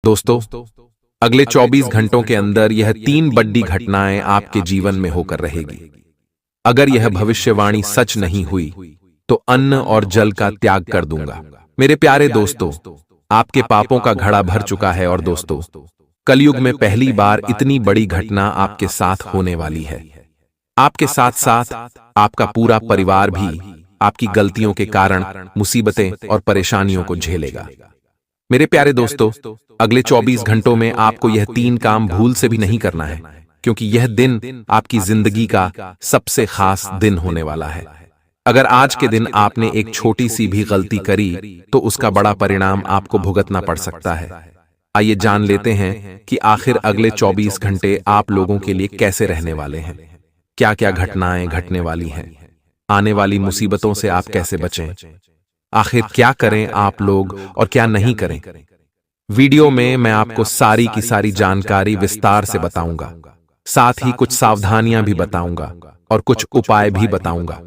दोस्तों, अगले 24 घंटों के अंदर यह 3 बड़ी घटनाएं आपके जीवन में होकर रहेगी। अगर यह भविष्यवाणी सच नहीं हुई तो अन्न और जल का त्याग कर दूंगा। मेरे प्यारे दोस्तों, आपके पापों का घड़ा भर चुका है और दोस्तों, कलयुग में पहली बार इतनी बड़ी घटना आपके साथ होने वाली है। आपके साथ साथ आपका पूरा परिवार भी आपकी गलतियों के कारण मुसीबतें और परेशानियों को झेलेगा। मेरे प्यारे दोस्तों, अगले 24 घंटों में आपको यह 3 काम भूल से भी नहीं करना है, क्योंकि यह दिन आपकी जिंदगी का सबसे खास दिन होने वाला है। अगर आज के दिन आपने एक छोटी सी भी गलती करी तो उसका बड़ा परिणाम आपको भुगतना पड़ सकता है। आइए जान लेते हैं कि आखिर अगले 24 घंटे आप लोगों के लिए कैसे रहने वाले हैं, क्या क्या घटनाएं घटने वाली हैं, आने वाली मुसीबतों से आप कैसे बचें, आखिर क्या करें आप लोग और क्या नहीं करें। वीडियो में मैं आपको सारी की सारी जानकारी विस्तार से बताऊंगा, साथ ही कुछ सावधानियां भी बताऊंगा और कुछ उपाय भी बताऊंगा।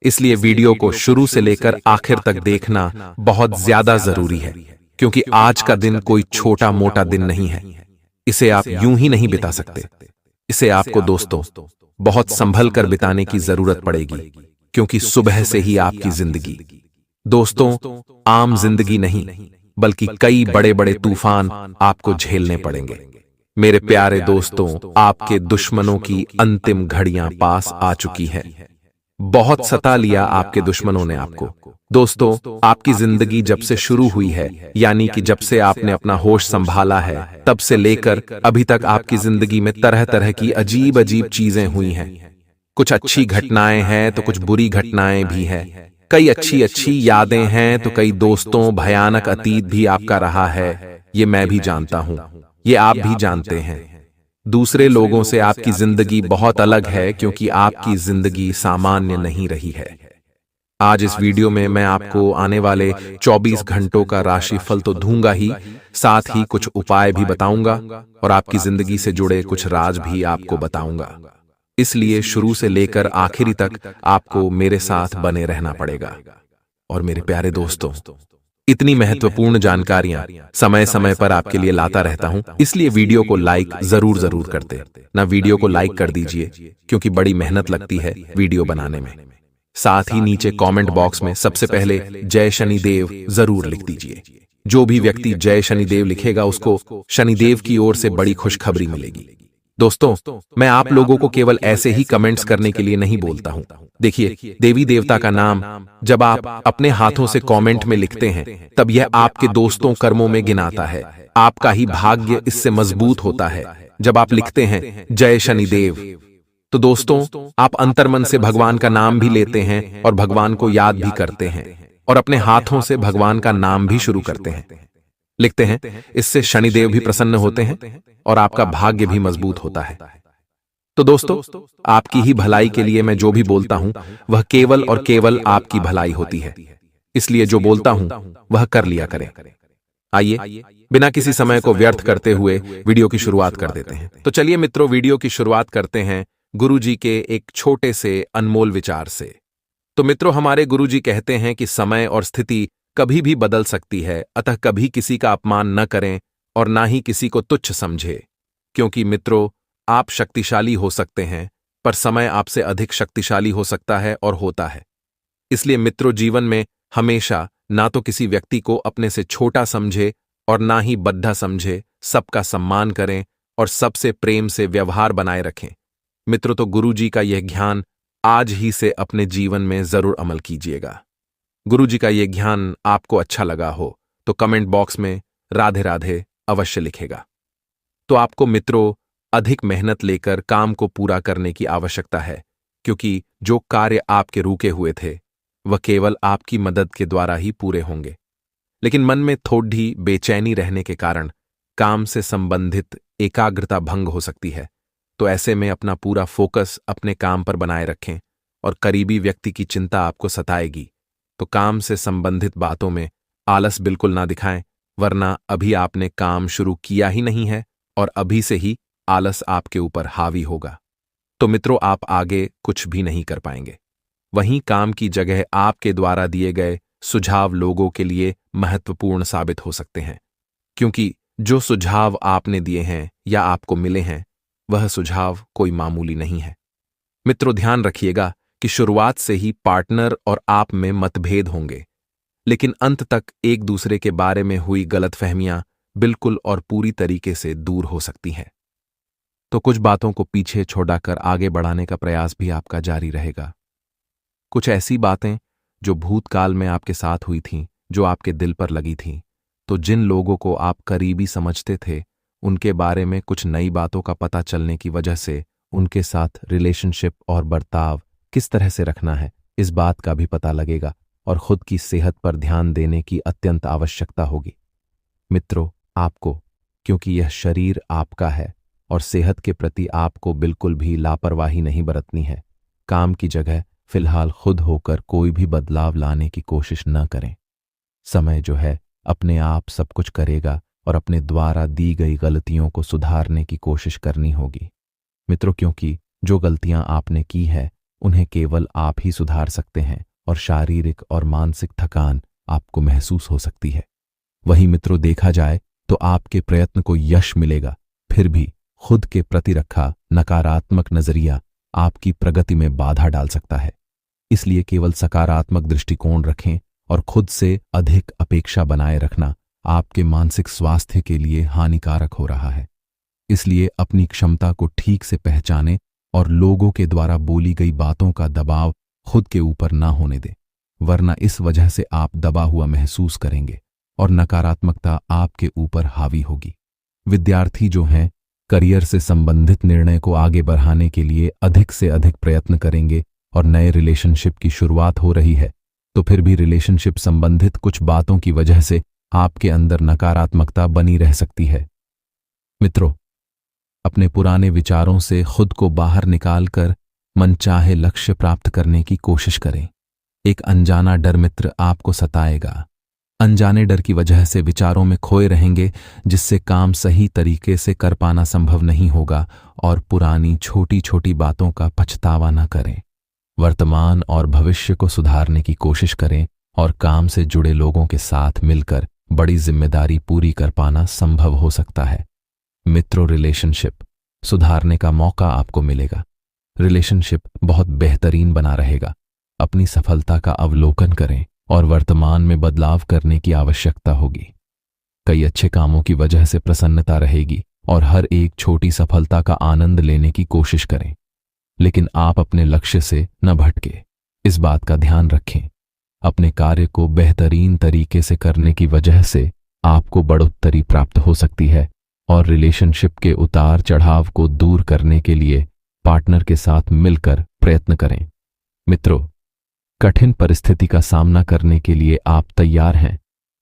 इसलिए वीडियो को शुरू से लेकर आखिर तक देखना बहुत ज्यादा जरूरी है, क्योंकि आज का दिन कोई छोटा मोटा दिन नहीं है। इसे आप यूं ही नहीं बिता सकते। इसे आपको दोस्तों बहुत संभल कर बिताने की जरूरत पड़ेगी, क्योंकि सुबह से ही आपकी जिंदगी दोस्तों आम जिंदगी नहीं, बल्कि कई बड़े बड़े तूफान आपको झेलने पड़ेंगे। मेरे प्यारे दोस्तों, आपके दुश्मनों की अंतिम घड़ियां पास आ चुकी हैं। बहुत सता लिया आपके दुश्मनों ने आपको। दोस्तों, आपकी जिंदगी जब से शुरू हुई है, यानी कि जब से आपने अपना होश संभाला है, तब से लेकर अभी तक आपकी जिंदगी में तरह तरह की अजीब अजीब चीजें हुई हैं। कुछ अच्छी घटनाएं हैं तो कुछ बुरी घटनाएं भी हैं। कई अच्छी अच्छी यादें हैं तो कई दोस्तों भयानक अतीत भी आपका रहा है। ये मैं भी जानता हूं, ये आप भी जानते हैं। दूसरे लोगों से आपकी जिंदगी बहुत अलग है, क्योंकि आपकी जिंदगी सामान्य नहीं रही है। आज इस वीडियो में मैं आपको आने वाले 24 घंटों का राशिफल तो दूंगा ही, साथ ही कुछ उपाय भी बताऊंगा और आपकी जिंदगी से जुड़े कुछ राज भी आपको बताऊंगा। इसलिए शुरू से लेकर आखिरी तक आपको मेरे साथ बने रहना पड़ेगा। और मेरे प्यारे दोस्तों, इतनी महत्वपूर्ण जानकारियां समय समय पर आपके लिए लाता रहता हूं, इसलिए वीडियो को लाइक जरूर करते ना। वीडियो को लाइक कर दीजिए, क्योंकि बड़ी मेहनत लगती है वीडियो बनाने में। साथ ही नीचे कमेंट बॉक्स में सबसे पहले जय शनिदेव जरूर लिख दीजिए। जो भी व्यक्ति जय शनिदेव लिखेगा उसको शनिदेव की ओर से बड़ी खुशखबरी मिलेगी। दोस्तों, मैं आप लोगों को केवल ऐसे ही कमेंट्स करने के लिए नहीं बोलता हूं। देखिए, देवी देवता का नाम जब आप अपने हाथों से कमेंट में लिखते हैं, तब यह आपके दोस्तों कर्मों में गिनाता है। आपका ही भाग्य इससे मजबूत होता है। जब आप लिखते हैं जय शनिदेव, तो दोस्तों आप अंतर्मन से भगवान का नाम भी लेते हैं और भगवान को याद भी करते हैं और अपने हाथों से भगवान का नाम भी शुरू करते हैं, लिखते हैं। इससे शनिदेव भी प्रसन्न होते हैं और आपका भाग्य भी मजबूत होता है। तो दोस्तों, आपकी ही भलाई के लिए मैं जो भी बोलता हूं वह केवल और केवल आपकी भलाई होती है। इसलिए जो बोलता हूं वह कर लिया करें। आइए बिना किसी समय को व्यर्थ करते हुए वीडियो की शुरुआत कर देते हैं। तो चलिए मित्रों, वीडियो की शुरुआत करते हैं गुरुजी के एक छोटे से अनमोल विचार से। तो मित्रों, हमारे गुरुजी कहते हैं कि समय और स्थिति कभी भी बदल सकती है, अतः कभी किसी का अपमान न करें और ना ही किसी को तुच्छ समझे, क्योंकि मित्रों आप शक्तिशाली हो सकते हैं, पर समय आपसे अधिक शक्तिशाली हो सकता है और होता है। इसलिए मित्रों, जीवन में हमेशा ना तो किसी व्यक्ति को अपने से छोटा समझे और ना ही बद्धा समझे, सबका सम्मान करें और सबसे प्रेम से व्यवहार बनाए रखें। मित्रों, तो गुरुजी का यह ज्ञान आज ही से अपने जीवन में जरूर अमल कीजिएगा। गुरुजी का यह ज्ञान आपको अच्छा लगा हो तो कमेंट बॉक्स में राधे राधे अवश्य लिखेगा। तो आपको मित्रों अधिक मेहनत लेकर काम को पूरा करने की आवश्यकता है, क्योंकि जो कार्य आपके रुके हुए थे वह केवल आपकी मदद के द्वारा ही पूरे होंगे। लेकिन मन में थोड़ी बेचैनी रहने के कारण काम से संबंधित एकाग्रता भंग हो सकती है। तो ऐसे में अपना पूरा फोकस अपने काम पर बनाए रखें और करीबी व्यक्ति की चिंता आपको सताएगी, तो काम से संबंधित बातों में आलस बिल्कुल ना दिखाएं, वरना अभी आपने काम शुरू किया ही नहीं है और अभी से ही आलस आपके ऊपर हावी होगा। तो मित्रों आप आगे कुछ भी नहीं कर पाएंगे। वहीं काम की जगह आपके द्वारा दिए गए सुझाव लोगों के लिए महत्वपूर्ण साबित हो सकते हैं, क्योंकि जो सुझाव आपने दिए हैं या आपको मिले हैं, वह सुझाव कोई मामूली नहीं है। मित्रों, ध्यान रखिएगा कि शुरुआत से ही पार्टनर और आप में मतभेद होंगे, लेकिन अंत तक एक दूसरे के बारे में हुई गलतफहमियां बिल्कुल और पूरी तरीके से दूर हो सकती हैं। तो कुछ बातों को पीछे छोड़कर आगे बढ़ाने का प्रयास भी आपका जारी रहेगा। कुछ ऐसी बातें जो भूतकाल में आपके साथ हुई थीं, जो आपके दिल पर लगी थीं, तो जिन लोगों को आप करीबी समझते थे, उनके बारे में कुछ नई बातों का पता चलने की वजह से उनके साथ रिलेशनशिप और बर्ताव किस तरह से रखना है, इस बात का भी पता लगेगा और खुद की सेहत पर ध्यान देने की अत्यंत आवश्यकता होगी। मित्रों, आपको, क्योंकि यह शरीर आपका है और सेहत के प्रति आपको बिल्कुल भी लापरवाही नहीं बरतनी है। काम की जगह फिलहाल खुद होकर कोई भी बदलाव लाने की कोशिश न करें। समय जो है अपने आप सब कुछ करेगा और अपने द्वारा दी गई गलतियों को सुधारने की कोशिश करनी होगी। मित्रों, क्योंकि जो गलतियां आपने की है उन्हें केवल आप ही सुधार सकते हैं और शारीरिक और मानसिक थकान आपको महसूस हो सकती है। वहीं मित्रों, देखा जाए तो आपके प्रयत्न को यश मिलेगा, फिर भी खुद के प्रति रखा नकारात्मक नजरिया आपकी प्रगति में बाधा डाल सकता है। इसलिए केवल सकारात्मक दृष्टिकोण रखें और खुद से अधिक अपेक्षा बनाए रखना आपके मानसिक स्वास्थ्य के लिए हानिकारक हो रहा है। इसलिए अपनी क्षमता को ठीक से पहचानें और लोगों के द्वारा बोली गई बातों का दबाव खुद के ऊपर ना होने दें, वरना इस वजह से आप दबा हुआ महसूस करेंगे और नकारात्मकता आपके ऊपर हावी होगी। विद्यार्थी जो हैं, करियर से संबंधित निर्णय को आगे बढ़ाने के लिए अधिक से अधिक प्रयत्न करेंगे और नए रिलेशनशिप की शुरुआत हो रही है, तो फिर भी रिलेशनशिप संबंधित कुछ बातों की वजह से आपके अंदर नकारात्मकता बनी रह सकती है। मित्रों, अपने पुराने विचारों से खुद को बाहर निकालकर मनचाहे लक्ष्य प्राप्त करने की कोशिश करें। एक अनजाना डर मित्र आपको सताएगा। अनजाने डर की वजह से विचारों में खोए रहेंगे, जिससे काम सही तरीके से कर पाना संभव नहीं होगा और पुरानी छोटी छोटी बातों का पछतावा न करें। वर्तमान और भविष्य को सुधारने की कोशिश करें और काम से जुड़े लोगों के साथ मिलकर बड़ी जिम्मेदारी पूरी कर पाना संभव हो सकता है। मित्रों, रिलेशनशिप सुधारने का मौका आपको मिलेगा। रिलेशनशिप बहुत बेहतरीन बना रहेगा। अपनी सफलता का अवलोकन करें और वर्तमान में बदलाव करने की आवश्यकता होगी। कई अच्छे कामों की वजह से प्रसन्नता रहेगी और हर एक छोटी सफलता का आनंद लेने की कोशिश करें, लेकिन आप अपने लक्ष्य से न भटके। इस बात का ध्यान रखें। अपने कार्य को बेहतरीन तरीके से करने की वजह से आपको बढ़ोत्तरी प्राप्त हो सकती है और रिलेशनशिप के उतार चढ़ाव को दूर करने के लिए पार्टनर के साथ मिलकर प्रयत्न करें। मित्रों, कठिन परिस्थिति का सामना करने के लिए आप तैयार हैं,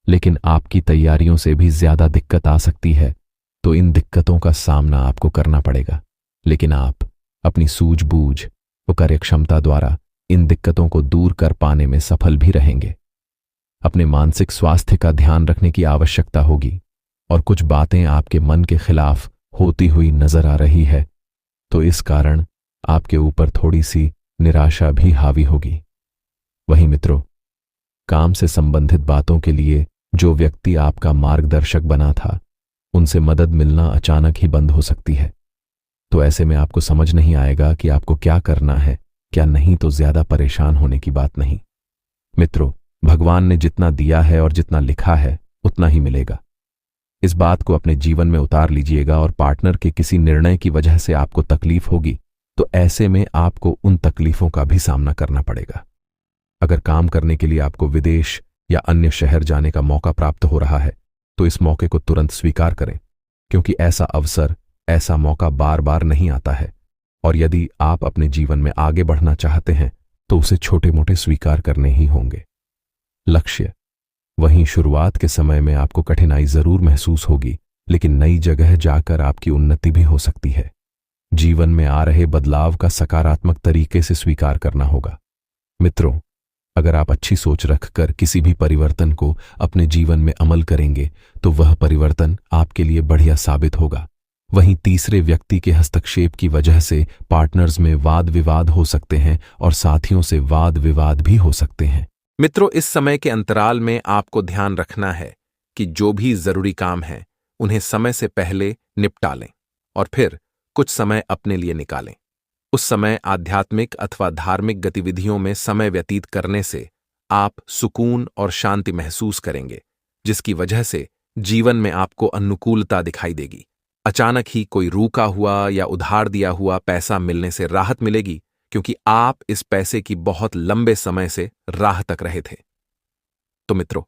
लेकिन आपकी तैयारियों से भी ज्यादा दिक्कत आ सकती है, तो इन दिक्कतों का सामना आपको करना पड़ेगा, लेकिन आप अपनी सूझबूझ और कार्यक्षमता द्वारा इन दिक्कतों को दूर कर पाने में सफल भी रहेंगे। अपने मानसिक स्वास्थ्य का ध्यान रखने की आवश्यकता होगी और कुछ बातें आपके मन के खिलाफ होती हुई नजर आ रही है, तो इस कारण आपके ऊपर थोड़ी सी निराशा भी हावी होगी। वहीं मित्रों, काम से संबंधित बातों के लिए जो व्यक्ति आपका मार्गदर्शक बना था, उनसे मदद मिलना अचानक ही बंद हो सकती है। तो ऐसे में आपको समझ नहीं आएगा कि आपको क्या करना है, क्या नहीं, तो ज्यादा परेशान होने की बात नहीं। मित्रों, भगवान ने जितना दिया है और जितना लिखा है उतना ही मिलेगा। इस बात को अपने जीवन में उतार लीजिएगा और पार्टनर के किसी निर्णय की वजह से आपको तकलीफ होगी, तो ऐसे में आपको उन तकलीफों का भी सामना करना पड़ेगा। अगर काम करने के लिए आपको विदेश या अन्य शहर जाने का मौका प्राप्त हो रहा है, तो इस मौके को तुरंत स्वीकार करें, क्योंकि ऐसा अवसर, ऐसा मौका बार बार नहीं आता है। और यदि आप अपने जीवन में आगे बढ़ना चाहते हैं, तो उसे छोटे मोटे स्वीकार करने ही होंगे। लक्ष्य, वहीं शुरुआत के समय में आपको कठिनाई जरूर महसूस होगी, लेकिन नई जगह जाकर आपकी उन्नति भी हो सकती है। जीवन में आ रहे बदलाव का सकारात्मक तरीके से स्वीकार करना होगा। मित्रों, अगर आप अच्छी सोच रखकर किसी भी परिवर्तन को अपने जीवन में अमल करेंगे, तो वह परिवर्तन आपके लिए बढ़िया साबित होगा। वहीं तीसरे व्यक्ति के हस्तक्षेप की वजह से पार्टनर्स में वाद विवाद हो सकते हैं और साथियों से वाद विवाद भी हो सकते हैं। मित्रों, इस समय के अंतराल में आपको ध्यान रखना है कि जो भी जरूरी काम है उन्हें समय से पहले निपटा लें और फिर कुछ समय अपने लिए निकालें। उस समय आध्यात्मिक अथवा धार्मिक गतिविधियों में समय व्यतीत करने से आप सुकून और शांति महसूस करेंगे, जिसकी वजह से जीवन में आपको अनुकूलता दिखाई देगी। अचानक ही कोई रूका हुआ या उधार दिया हुआ पैसा मिलने से राहत मिलेगी, क्योंकि आप इस पैसे की बहुत लंबे समय से राह तक रहे थे। तो मित्रों,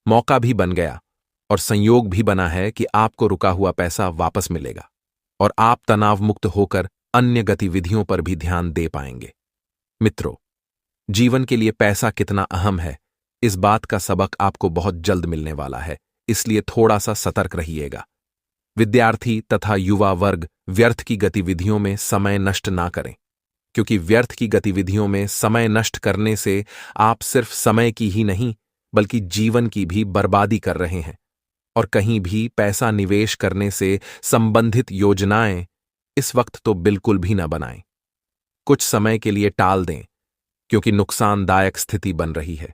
मौका भी बन गया और संयोग भी बना है कि आपको रुका हुआ पैसा वापस मिलेगा और आप तनाव मुक्त होकर अन्य गतिविधियों पर भी ध्यान दे पाएंगे। मित्रों, जीवन के लिए पैसा कितना अहम है, इस बात का सबक आपको बहुत जल्द मिलने वाला है, इसलिए थोड़ा सा सतर्क रहिएगा। विद्यार्थी तथा युवा वर्ग व्यर्थ की गतिविधियों में समय नष्ट ना करें, क्योंकि व्यर्थ की गतिविधियों में समय नष्ट करने से आप सिर्फ समय की ही नहीं बल्कि जीवन की भी बर्बादी कर रहे हैं। और कहीं भी पैसा निवेश करने से संबंधित योजनाएं इस वक्त तो बिल्कुल भी न बनाएं। कुछ समय के लिए टाल दें, क्योंकि नुकसानदायक स्थिति बन रही है।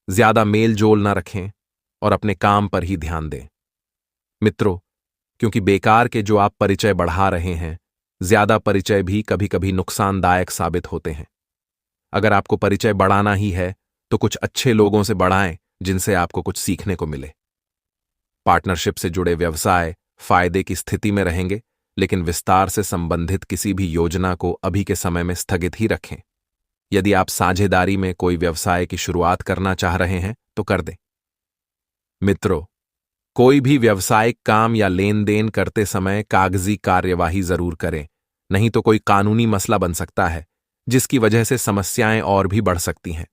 ज्यादा मेल जोल न रखें और अपने काम पर ही ध्यान दें। मित्रों, क्योंकि बेकार के जो आप परिचय बढ़ा रहे हैं, ज्यादा परिचय भी कभी कभी नुकसानदायक साबित होते हैं। अगर आपको परिचय बढ़ाना ही है तो कुछ अच्छे लोगों से बढ़ाएं, जिनसे आपको कुछ सीखने को मिले। पार्टनरशिप से जुड़े व्यवसाय फायदे की स्थिति में रहेंगे, लेकिन विस्तार से संबंधित किसी भी योजना को अभी के समय में स्थगित ही रखें। यदि आप साझेदारी में कोई व्यवसाय की शुरुआत करना चाह रहे हैं तो कर दें। मित्रों, कोई भी व्यावसायिक काम या लेन देन करते समय कागजी कार्यवाही जरूर करें, नहीं तो कोई कानूनी मसला बन सकता है, जिसकी वजह से समस्याएं और भी बढ़ सकती हैं।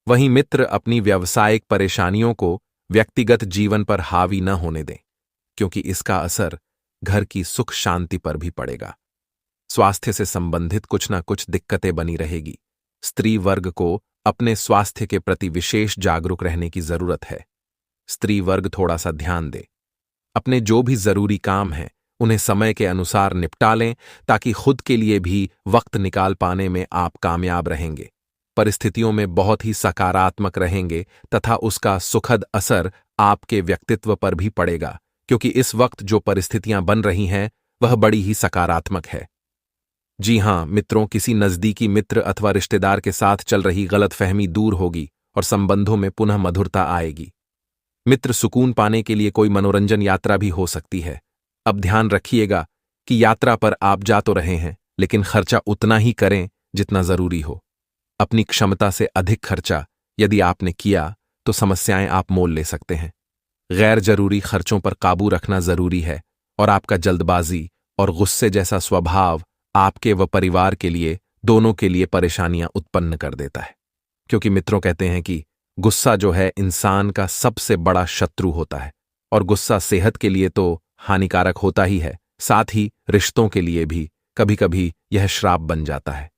वहीं मित्र अपनी व्यावसायिक परेशानियों को व्यक्तिगत जीवन पर हावी न होने दें, क्योंकि इसका असर घर की सुख शांति पर भी पड़ेगा। स्वास्थ्य से संबंधित कुछ न कुछ दिक्कतें बनी रहेगी। स्त्री वर्ग को अपने स्वास्थ्य के प्रति विशेष जागरूक रहने की जरूरत है। स्त्री वर्ग थोड़ा सा ध्यान दे। अपने जो भी जरूरी काम हैं उन्हें समय के अनुसार निपटा लें, ताकि खुद के लिए भी वक्त निकाल पाने में आप कामयाब रहेंगे। परिस्थितियों में बहुत ही सकारात्मक रहेंगे तथा उसका सुखद असर आपके व्यक्तित्व पर भी पड़ेगा, क्योंकि इस वक्त जो परिस्थितियां बन रही हैं वह बड़ी ही सकारात्मक है। जी हां मित्रों, किसी नजदीकी मित्र अथवा रिश्तेदार के साथ चल रही गलतफहमी दूर होगी और संबंधों में पुनः मधुरता आएगी। मित्र, सुकून पाने के लिए कोई मनोरंजन यात्रा भी हो सकती है। अब ध्यान रखिएगा कि यात्रा पर आप जा तो रहे हैं, लेकिन खर्चा उतना ही करें जितना जरूरी हो। अपनी क्षमता से अधिक खर्चा यदि आपने किया तो समस्याएं आप मोल ले सकते हैं। गैर जरूरी खर्चों पर काबू रखना जरूरी है, और आपका जल्दबाजी और गुस्से जैसा स्वभाव आपके व परिवार के लिए, दोनों के लिए परेशानियां उत्पन्न कर देता है। क्योंकि मित्रों कहते हैं कि गुस्सा जो है इंसान का सबसे बड़ा शत्रु होता है, और गुस्सा सेहत के लिए तो हानिकारक होता ही है, साथ ही रिश्तों के लिए भी कभी कभी यह श्राप बन जाता है।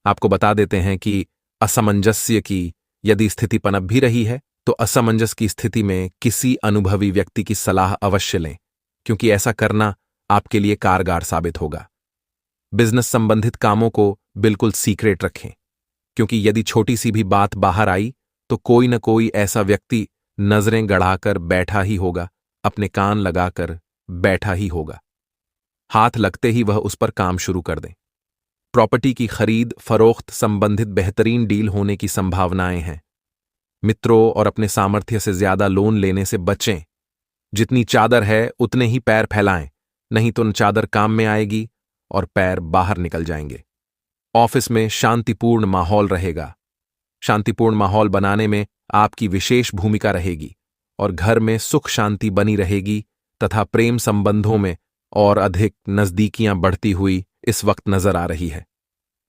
आपको बता देते हैं कि असमंजस्य की यदि स्थिति पनप भी रही है तो असमंजस की स्थिति में किसी अनुभवी व्यक्ति की सलाह अवश्य लें, क्योंकि ऐसा करना आपके लिए कारगर साबित होगा। बिजनेस संबंधित कामों को बिल्कुल सीक्रेट रखें, क्योंकि यदि छोटी सी भी बात बाहर आई तो कोई न कोई ऐसा व्यक्ति नजरें गड़ाकर बैठा ही होगा, अपने कान लगाकर बैठा ही होगा। हाथ लगते ही वह उस पर काम शुरू कर दें। प्रॉपर्टी की खरीद फरोख्त संबंधित बेहतरीन डील होने की संभावनाएं हैं। मित्रों, और अपने सामर्थ्य से ज्यादा लोन लेने से बचें। जितनी चादर है उतने ही पैर फैलाएं, नहीं तो चादर काम में आएगी और पैर बाहर निकल जाएंगे। ऑफिस में शांतिपूर्ण माहौल रहेगा। शांतिपूर्ण माहौल बनाने में आपकी विशेष भूमिका रहेगी, और घर में सुख शांति बनी रहेगी तथा प्रेम संबंधों में और अधिक नजदीकियां बढ़ती हुई इस वक्त नजर आ रही है।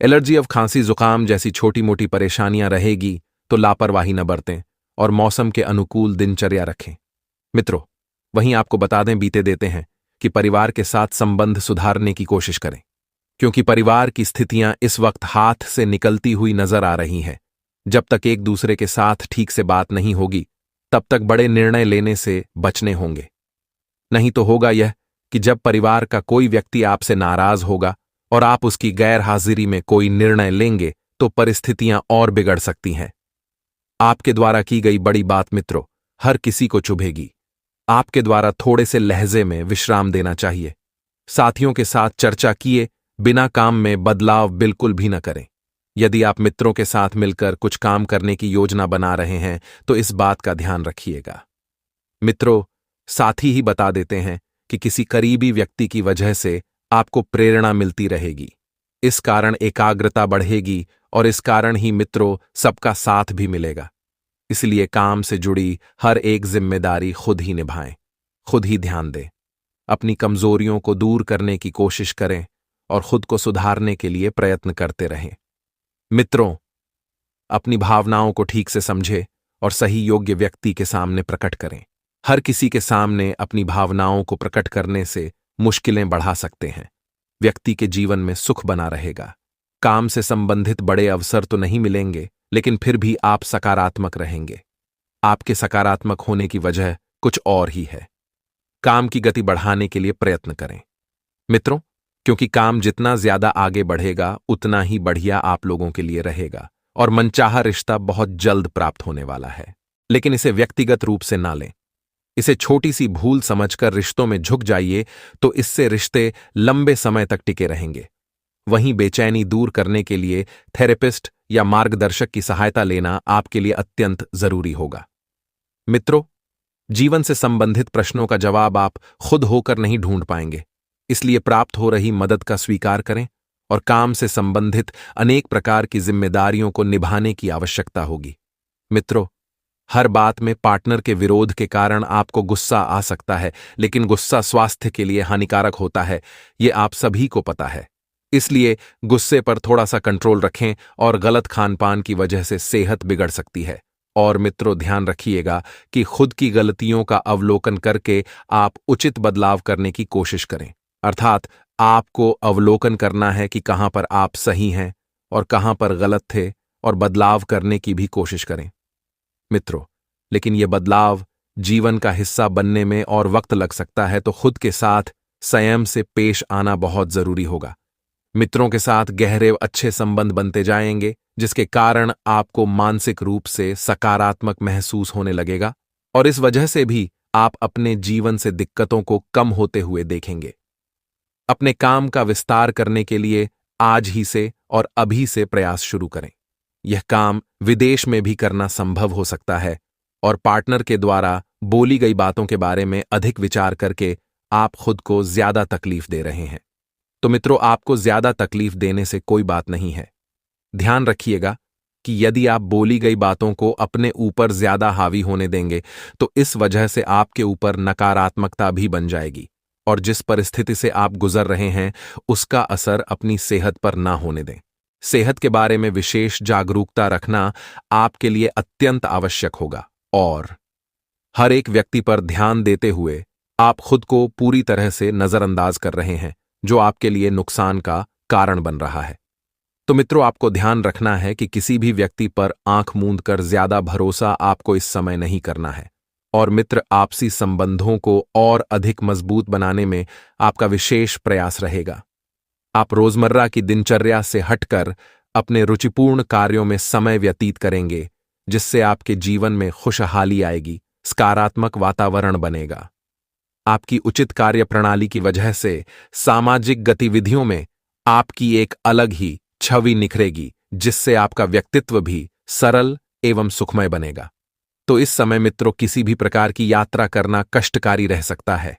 एलर्जी ऑफ खांसी जुकाम जैसी छोटी मोटी परेशानियां रहेगी तो लापरवाही न बरतें और मौसम के अनुकूल दिनचर्या रखें। मित्रों, वहीं आपको बता दें, बीते देते हैं कि परिवार के साथ संबंध सुधारने की कोशिश करें, क्योंकि परिवार की स्थितियां इस वक्त हाथ से निकलती हुई नजर आ रही हैं। जब तक एक दूसरे के साथ ठीक से बात नहीं होगी, तब तक बड़े निर्णय लेने से बचने होंगे। नहीं तो होगा यह कि जब परिवार का कोई व्यक्ति आपसे नाराज होगा और आप उसकी गैर हाजिरी में कोई निर्णय लेंगे तो परिस्थितियां और बिगड़ सकती हैं। आपके द्वारा की गई बड़ी बात मित्रों हर किसी को चुभेगी। आपके द्वारा थोड़े से लहजे में विश्राम देना चाहिए। साथियों के साथ चर्चा किए बिना काम में बदलाव बिल्कुल भी न करें। यदि आप मित्रों के साथ मिलकर कुछ काम करने की योजना बना रहे हैं तो इस बात का ध्यान रखिएगा। मित्रों, साथी ही बता देते हैं कि किसी करीबी व्यक्ति की वजह से आपको प्रेरणा मिलती रहेगी। इस कारण एकाग्रता बढ़ेगी और इस कारण ही मित्रों सबका साथ भी मिलेगा। इसलिए काम से जुड़ी हर एक जिम्मेदारी खुद ही निभाएं, खुद ही ध्यान दें, अपनी कमजोरियों को दूर करने की कोशिश करें और खुद को सुधारने के लिए प्रयत्न करते रहें। मित्रों, अपनी भावनाओं को ठीक से समझें और सही योग्य व्यक्ति के सामने प्रकट करें। हर किसी के सामने अपनी भावनाओं को प्रकट करने से मुश्किलें बढ़ा सकते हैं। व्यक्ति के जीवन में सुख बना रहेगा। काम से संबंधित बड़े अवसर तो नहीं मिलेंगे, लेकिन फिर भी आप सकारात्मक रहेंगे। आपके सकारात्मक होने की वजह कुछ और ही है। काम की गति बढ़ाने के लिए प्रयत्न करें मित्रों, क्योंकि काम जितना ज्यादा आगे बढ़ेगा उतना ही बढ़िया आप लोगों के लिए रहेगा और मनचाहा रिश्ता बहुत जल्द प्राप्त होने वाला है। लेकिन इसे व्यक्तिगत रूप से ना लें। इसे छोटी सी भूल समझकर रिश्तों में झुक जाइए तो इससे रिश्ते लंबे समय तक टिके रहेंगे। वहीं बेचैनी दूर करने के लिए थेरेपिस्ट या मार्गदर्शक की सहायता लेना आपके लिए अत्यंत जरूरी होगा। मित्रों, जीवन से संबंधित प्रश्नों का जवाब आप खुद होकर नहीं ढूंढ पाएंगे, इसलिए प्राप्त हो रही मदद का स्वीकार करें और काम से संबंधित अनेक प्रकार की जिम्मेदारियों को निभाने की आवश्यकता होगी। मित्रों, हर बात में पार्टनर के विरोध के कारण आपको गुस्सा आ सकता है, लेकिन गुस्सा स्वास्थ्य के लिए हानिकारक होता है, ये आप सभी को पता है। इसलिए गुस्से पर थोड़ा सा कंट्रोल रखें और गलत खानपान की वजह से सेहत बिगड़ सकती है। और मित्रों, ध्यान रखिएगा कि खुद की गलतियों का अवलोकन करके आप उचित बदलाव करने की कोशिश करें। अर्थात आपको अवलोकन करना है कि कहां पर आप सही हैं और कहां पर गलत थे और बदलाव करने की भी कोशिश करें। मित्रों, लेकिन यह बदलाव जीवन का हिस्सा बनने में और वक्त लग सकता है, तो खुद के साथ संयम से पेश आना बहुत जरूरी होगा। मित्रों के साथ गहरे अच्छे संबंध बनते जाएंगे, जिसके कारण आपको मानसिक रूप से सकारात्मक महसूस होने लगेगा और इस वजह से भी आप अपने जीवन से दिक्कतों को कम होते हुए देखेंगे। अपने काम का विस्तार करने के लिए आज ही से और अभी से प्रयास शुरू करें। यह काम विदेश में भी करना संभव हो सकता है और पार्टनर के द्वारा बोली गई बातों के बारे में अधिक विचार करके आप खुद को ज्यादा तकलीफ दे रहे हैं। तो मित्रों, आपको ज्यादा तकलीफ देने से कोई बात नहीं है। ध्यान रखिएगा कि यदि आप बोली गई बातों को अपने ऊपर ज्यादा हावी होने देंगे तो इस वजह से आपके ऊपर नकारात्मकता भी बन जाएगी और जिस परिस्थिति से आप गुजर रहे हैं उसका असर अपनी सेहत पर ना होने दें। सेहत के बारे में विशेष जागरूकता रखना आपके लिए अत्यंत आवश्यक होगा और हर एक व्यक्ति पर ध्यान देते हुए आप खुद को पूरी तरह से नजरअंदाज कर रहे हैं, जो आपके लिए नुकसान का कारण बन रहा है। तो मित्रों, आपको ध्यान रखना है कि किसी भी व्यक्ति पर आंख मूंद कर ज्यादा भरोसा आपको इस समय नहीं करना है और मित्र आपसी संबंधों को और अधिक मजबूत बनाने में आपका विशेष प्रयास रहेगा। आप रोजमर्रा की दिनचर्या से हटकर अपने रुचिपूर्ण कार्यों में समय व्यतीत करेंगे, जिससे आपके जीवन में खुशहाली आएगी, सकारात्मक वातावरण बनेगा। आपकी उचित कार्य प्रणाली की वजह से सामाजिक गतिविधियों में आपकी एक अलग ही छवि निखरेगी, जिससे आपका व्यक्तित्व भी सरल एवं सुखमय बनेगा। तो इस समय मित्रों, किसी भी प्रकार की यात्रा करना कष्टकारी रह सकता है।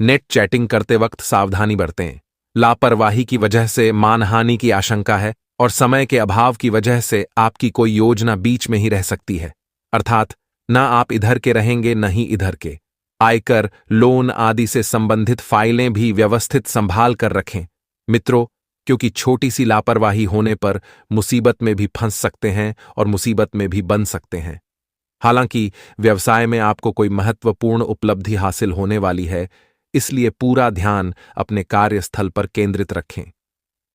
नेट चैटिंग करते वक्त सावधानी बरतें। लापरवाही की वजह से मानहानि की आशंका है और समय के अभाव की वजह से आपकी कोई योजना बीच में ही रह सकती है। अर्थात ना आप इधर के रहेंगे न ही इधर के। आयकर, लोन आदि से संबंधित फाइलें भी व्यवस्थित संभाल कर रखें मित्रों, क्योंकि छोटी सी लापरवाही होने पर मुसीबत में भी फंस सकते हैं और मुसीबत में भी बन सकते हैं। हालांकि व्यवसाय में आपको कोई महत्वपूर्ण उपलब्धि हासिल होने वाली है, इसलिए पूरा ध्यान अपने कार्यस्थल पर केंद्रित रखें।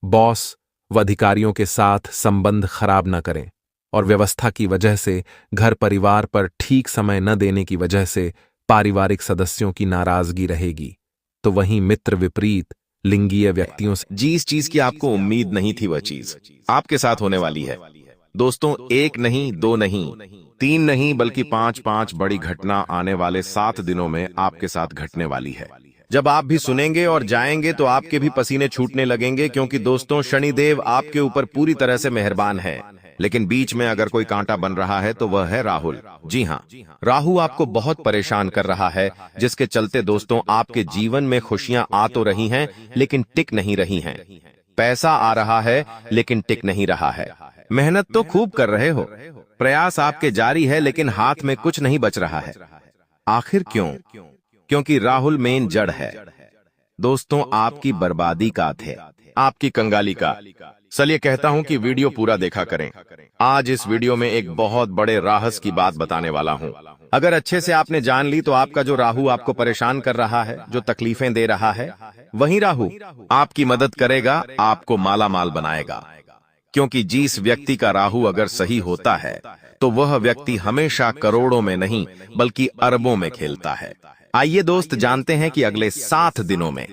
बॉस व अधिकारियों के साथ संबंध खराब न करें और व्यवस्था की वजह से घर परिवार पर ठीक समय न देने की वजह से पारिवारिक सदस्यों की नाराजगी रहेगी। तो वहीं मित्र विपरीत लिंगीय व्यक्तियों से जिस चीज की आपको उम्मीद नहीं थी वह चीज आपके साथ होने वाली है। दोस्तों, एक नहीं, दो नहीं, तीन नहीं, बल्कि पांच पांच बड़ी घटना आने वाले 7 दिनों में आपके साथ घटने वाली है। जब आप भी सुनेंगे और जाएंगे तो आपके भी पसीने छूटने लगेंगे, क्योंकि दोस्तों, शनिदेव आपके ऊपर पूरी तरह से मेहरबान है। लेकिन बीच में अगर कोई कांटा बन रहा है तो वह है राहुल। जी हाँ, राहु आपको बहुत परेशान कर रहा है, जिसके चलते दोस्तों आपके जीवन में खुशियां आ तो रही हैं, लेकिन टिक नहीं रही हैं। पैसा आ रहा है लेकिन टिक नहीं रहा है। मेहनत तो खूब कर रहे हो, प्रयास आपके जारी है, लेकिन हाथ में कुछ नहीं बच रहा है। आखिर क्यों? क्योंकि राहुल मेन जड़ है। दोस्तों, आपकी बर्बादी का थे, आपकी कंगाली का। चलिए कहता हूं कि वीडियो पूरा देखा करें। आज इस वीडियो में एक बहुत बड़े राहस की बात बताने वाला हूं। अगर अच्छे से आपने जान ली तो आपका जो राहु आपको परेशान कर रहा है, जो तकलीफें दे रहा है, वही राहु आपकी मदद करेगा, आपको माला माल बनाएगा। क्योंकि जिस व्यक्ति का राहु अगर सही होता है तो वह व्यक्ति हमेशा करोड़ों में नहीं बल्कि अरबों में खेलता है। आइए दोस्त, जानते हैं कि अगले 7 दिनों में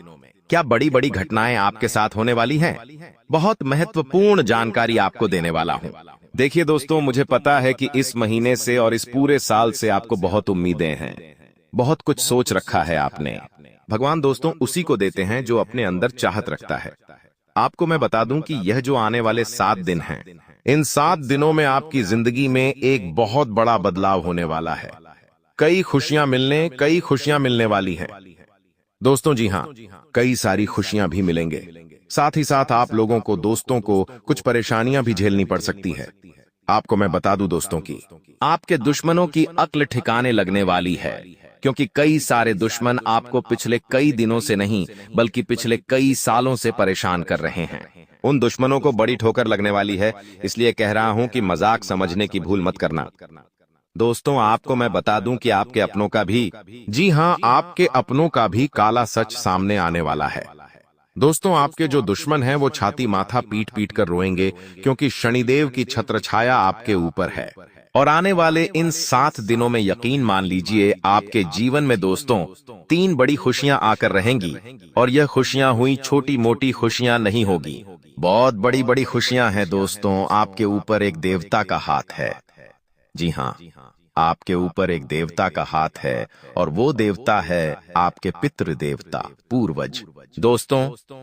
क्या बड़ी बड़ी घटनाएं आपके साथ होने वाली हैं। बहुत महत्वपूर्ण जानकारी आपको देने वाला हूं। देखिए दोस्तों, मुझे पता है कि इस महीने से और इस पूरे साल से आपको बहुत उम्मीदें हैं, बहुत कुछ सोच रखा है आपने। भगवान दोस्तों उसी को देते हैं जो अपने अंदर चाहत रखता है। आपको मैं बता दूं कि यह जो आने वाले 7 दिन हैं, इन 7 दिनों में आपकी जिंदगी में एक बहुत बड़ा बदलाव होने वाला है। कई खुशियां मिलने वाली हैं। दोस्तों जी हाँ, कई सारी खुशियां भी मिलेंगे। साथ ही साथ आप लोगों को, दोस्तों को, कुछ परेशानियां भी झेलनी पड़ सकती है। आपको मैं बता दूं दोस्तों की आपके दुश्मनों की अक्ल ठिकाने लगने वाली है, क्योंकि कई सारे दुश्मन आपको पिछले कई दिनों से नहीं बल्कि पिछले कई सालों से परेशान कर रहे हैं। उन दुश्मनों को बड़ी ठोकर लगने वाली है, इसलिए कह रहा हूं कि मजाक समझने की भूल मत करना। दोस्तों, आपको मैं बता दूं कि आपके अपनों का भी, जी हां, आपके अपनों का भी काला सच सामने आने वाला है। दोस्तों, आपके जो दुश्मन हैं वो छाती माथा पीट पीट कर रोएंगे, क्योंकि शनिदेव की छत्रछाया आपके ऊपर है। और आने वाले इन 7 दिनों में यकीन मान लीजिए, आपके जीवन में दोस्तों 3 बड़ी खुशियां आकर रहेंगी। और यह खुशियां हुई छोटी मोटी खुशियां नहीं होगी, बहुत बड़ी बड़ी खुशियां हैं दोस्तों। आपके ऊपर एक देवता का हाथ है। जी हाँ, आपके ऊपर एक देवता का हाथ है, और वो देवता है आपके पितृ देवता, पूर्वज। दोस्तों,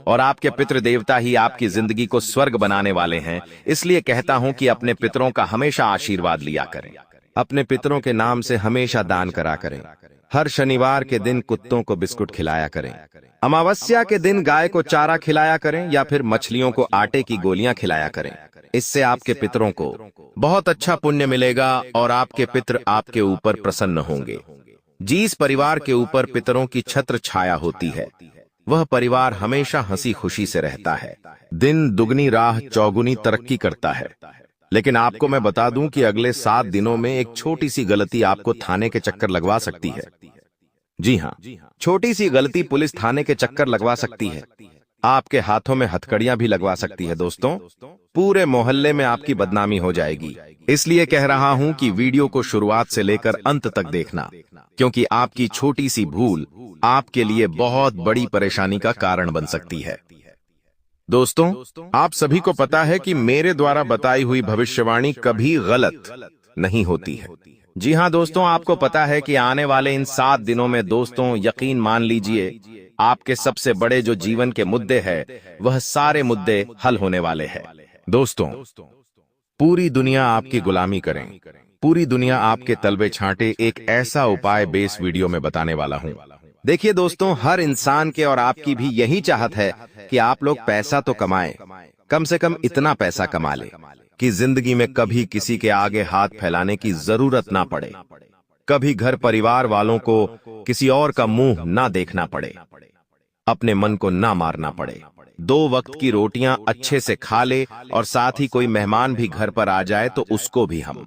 और आपके पितृ देवता ही आपकी जिंदगी को स्वर्ग बनाने वाले हैं। इसलिए कहता हूं कि अपने पितरों का हमेशा आशीर्वाद लिया करें, अपने पितरों के नाम से हमेशा दान करा करें। हर शनिवार के दिन कुत्तों को बिस्कुट खिलाया करें, अमावस्या के दिन गाय को चारा खिलाया करें, या फिर मछलियों को आटे की गोलियां खिलाया करें। इससे आपके पितरों को बहुत अच्छा पुण्य मिलेगा और आपके पितृ आपके ऊपर प्रसन्न होंगे। जिस परिवार के ऊपर पितरों की छत्र छाया होती है, वह परिवार हमेशा हंसी खुशी से रहता है, दिन दुगनी राह चौगुनी तरक्की करता है। लेकिन आपको मैं बता दूं कि अगले 7 दिनों में एक छोटी सी गलती आपको थाने के चक्कर लगवा सकती है। जी हाँ, छोटी सी गलती पुलिस थाने के चक्कर लगवा सकती है, आपके हाथों में हथकड़ियां भी लगवा सकती है। दोस्तों, पूरे मोहल्ले में आपकी बदनामी हो जाएगी। इसलिए कह रहा हूं कि वीडियो को शुरुआत से लेकर अंत तक देखना, क्योंकि आपकी छोटी सी भूल आपके लिए बहुत बड़ी परेशानी का कारण बन सकती है। दोस्तों, आप सभी को पता है कि मेरे द्वारा बताई हुई भविष्यवाणी कभी गलत नहीं होती है। जी हां दोस्तों, आपको पता है कि आने वाले इन 7 दिनों में दोस्तों यकीन मान लीजिए, आपके सबसे बड़े जो जीवन के मुद्दे हैं, वह सारे मुद्दे हल होने वाले हैं। दोस्तों, पूरी दुनिया आपकी गुलामी करें, पूरी दुनिया आपके तलबे छांटे, एक ऐसा उपाय बेस वीडियो में बताने वाला हूं। देखिए दोस्तों, हर इंसान के और आपकी भी यही चाहत है कि आप लोग पैसा तो कमाएं, कम से कम इतना पैसा कमा ले कि जिंदगी में कभी किसी के आगे हाथ फैलाने की जरूरत ना पड़े, कभी घर परिवार वालों को किसी और का मुंह ना देखना पड़े, अपने मन को ना मारना पड़े, 2 वक्त की रोटियां अच्छे से खा ले, और साथ ही कोई मेहमान भी घर पर आ जाए तो उसको भी हम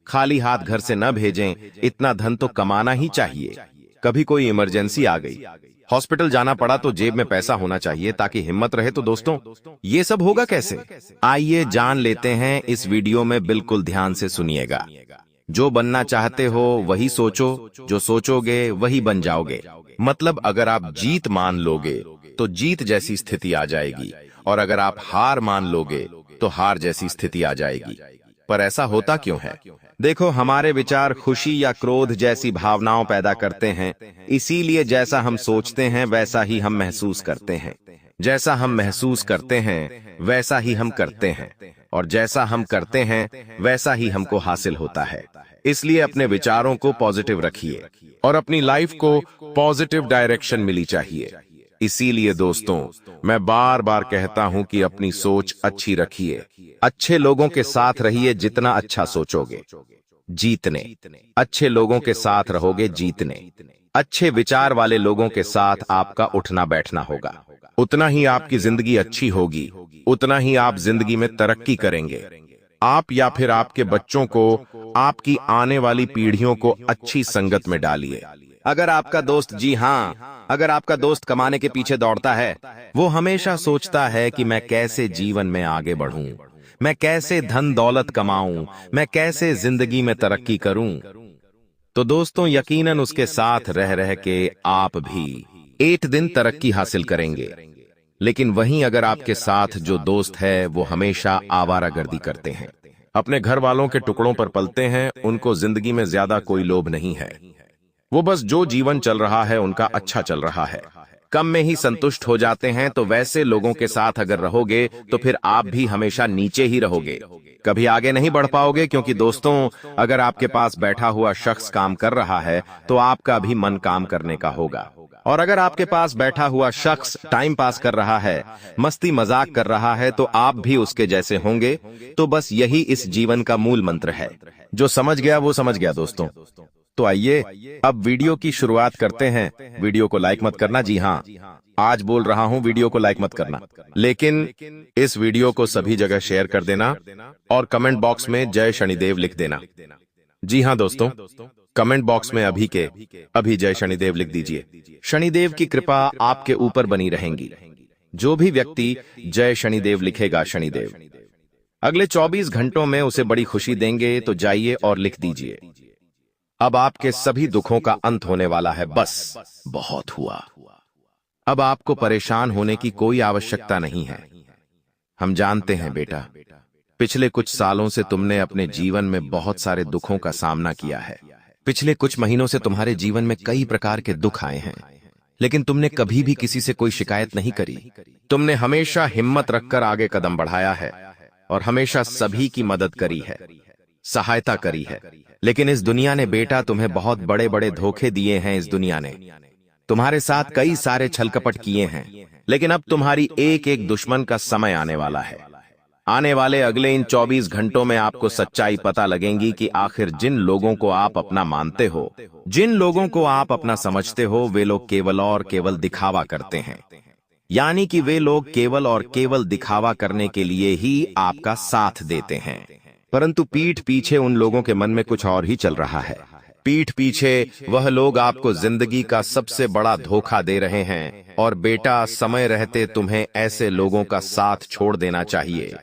खाली हाथ घर से न भेजें। इतना धन तो कमाना ही चाहिए। कभी कोई इमरजेंसी आ गई, हॉस्पिटल जाना पड़ा, तो जेब में पैसा होना चाहिए ताकि हिम्मत रहे। तो दोस्तों, ये सब होगा कैसे? आइए जान लेते हैं इस वीडियो में, बिल्कुल ध्यान से सुनिएगा। जो बनना चाहते हो वही सोचो, जो सोचोगे वही बन जाओगे। मतलब अगर आप जीत मान लोगे तो जीत जैसी स्थिति आ जाएगी, और अगर आप हार मान लोगे तो हार जैसी स्थिति आ जाएगी। पर ऐसा होता क्यों है? देखो, हमारे विचार खुशी या क्रोध जैसी भावनाओं पैदा करते हैं। इसीलिए जैसा हम सोचते हैं वैसा ही हम महसूस करते हैं। जैसा हम महसूस करते हैं वैसा ही हम करते हैं, और जैसा हम करते हैं वैसा ही हमको हासिल होता है। इसलिए अपने विचारों को पॉजिटिव रखिए और अपनी लाइफ को पॉजिटिव डायरेक्शन मिली चाहिए। इसीलिए दोस्तों, मैं बार बार कहता हूं कि अपनी सोच अच्छी रखिए। अच्छे लोगों के साथ रहिए, जितना अच्छा सोचोगे जीतने। अच्छे लोगों के साथ रहोगे जीतने। अच्छे विचार वाले लोगों के साथ आपका उठना बैठना होगा। उतना ही आपकी जिंदगी अच्छी होगी, उतना ही आप जिंदगी में तरक्की करेंगे। आप या फिर आपके बच्चों को, आपकी आने वाली पीढ़ियों को अच्छी संगत में डालिए। अगर आपका दोस्त, जी हाँ, अगर आपका दोस्त कमाने के पीछे दौड़ता है, वो हमेशा सोचता है कि मैं कैसे जीवन में आगे बढ़ूं, मैं कैसे धन दौलत कमाऊं, मैं कैसे जिंदगी में तरक्की करूं, तो दोस्तों यकीनन उसके साथ रह रह के आप भी एक दिन तरक्की हासिल करेंगे। लेकिन वहीं अगर आपके साथ जो दोस्त है वो हमेशा आवारागर्दी करते हैं, अपने घर वालों के टुकड़ों पर पलते हैं, उनको जिंदगी में ज्यादा कोई लोभ नहीं है, वो बस जो जीवन चल रहा है उनका अच्छा चल रहा है, कम में ही संतुष्ट हो जाते हैं, तो वैसे लोगों के साथ अगर रहोगे तो फिर आप भी हमेशा नीचे ही रहोगे, कभी आगे नहीं बढ़ पाओगे। क्योंकि दोस्तों, अगर आपके पास बैठा हुआ शख्स काम कर रहा है तो आपका भी मन काम करने का होगा, और अगर आपके पास बैठा हुआ शख्स टाइम पास कर रहा है, मस्ती मजाक कर रहा है, तो आप भी उसके जैसे होंगे। तो बस यही इस जीवन का मूल मंत्र है। जो समझ गया वो समझ गया दोस्तों। तो आइए अब वीडियो की शुरुआत करते हैं। वीडियो को लाइक मत करना, जी हाँ, आज बोल रहा हूं वीडियो को लाइक मत करना, लेकिन इस वीडियो को सभी जगह शेयर कर देना और कमेंट बॉक्स में जय शनिदेव लिख देना। जी हाँ दोस्तों, कमेंट बॉक्स में अभी जय शनिदेव लिख दीजिए। शनिदेव की कृपा आपके ऊपर बनी रहेंगी। जो भी व्यक्ति जय शनिदेव लिखेगा, शनिदेव अगले 24 घंटों में उसे बड़ी खुशी देंगे। तो जाइए और लिख दीजिए। अब आपके सभी दुखों का अंत होने वाला है। बस बहुत हुआ, अब आपको परेशान होने की कोई आवश्यकता नहीं है। हम जानते हैं बेटा, पिछले कुछ सालों से तुमने अपने जीवन में बहुत सारे दुखों का सामना किया है। पिछले कुछ महीनों से तुम्हारे जीवन में कई प्रकार के दुख आए हैं, लेकिन तुमने कभी भी किसी से कोई शिकायत नहीं करी। तुमने हमेशा हिम्मत रखकर आगे कदम बढ़ाया है और हमेशा सभी की मदद करी है, सहायता करी है। लेकिन इस दुनिया ने बेटा तुम्हें बहुत बड़े बड़े धोखे दिए हैं। इस दुनिया ने तुम्हारे साथ कई सारे छल कपट किए हैं, लेकिन अब तुम्हारी एक एक दुश्मन का समय आने वाला है। आने वाले अगले इन 24 घंटों में आपको सच्चाई पता लगेगी कि आखिर जिन लोगों को आप अपना मानते हो, जिन लोगों को आप अपना समझते हो, वे लोग केवल और केवल दिखावा करते हैं। यानी कि वे लोग केवल और केवल दिखावा करने के लिए ही आपका साथ देते हैं, परंतु पीठ पीछे उन लोगों के मन में कुछ और ही चल रहा है। पीठ पीछे वह लोग आपको जिंदगी का सबसे बड़ा धोखा दे रहे हैं। और बेटा, समय रहते तुम्हें ऐसे लोगों का साथ छोड़ देना चाहिए,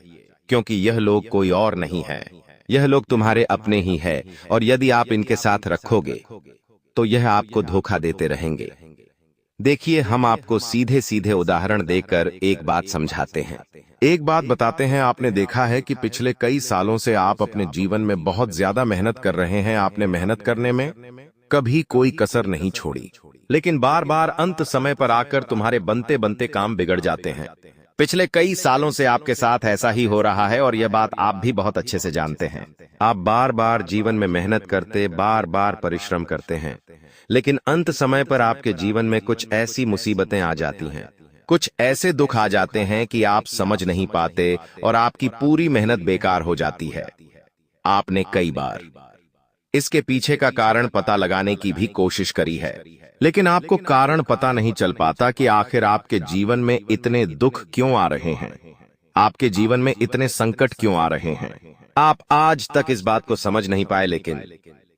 क्योंकि यह लोग कोई और नहीं है, यह लोग तुम्हारे अपने ही है। और यदि आप इनके साथ रखोगे तो यह आपको धोखा देते रहेंगे। देखिए, हम आपको सीधे सीधे उदाहरण देकर एक बात समझाते हैं, एक बात बताते हैं। आपने देखा है कि पिछले कई सालों से आप अपने जीवन में बहुत ज्यादा मेहनत कर रहे हैं। आपने मेहनत करने में कभी कोई कसर नहीं छोड़ी, लेकिन बार बार अंत समय पर आकर तुम्हारे बनते बनते काम बिगड़ जाते हैं। पिछले कई सालों से आपके साथ ऐसा ही हो रहा है और यह बात आप भी बहुत अच्छे से जानते हैं। आप बार बार जीवन में मेहनत करते, बार बार परिश्रम करते हैं, लेकिन अंत समय पर आपके जीवन में कुछ ऐसी मुसीबतें आ जाती हैं, कुछ ऐसे दुख आ जाते हैं कि आप समझ नहीं पाते और आपकी पूरी मेहनत बेकार हो जाती है। आपने कई बार इसके पीछे का कारण पता लगाने की भी कोशिश करी है, लेकिन आपको कारण पता नहीं चल पाता कि आखिर आपके जीवन में इतने दुख क्यों आ रहे हैं, आपके जीवन में इतने संकट क्यों आ रहे हैं। आप आज तक इस बात को समझ नहीं पाए, लेकिन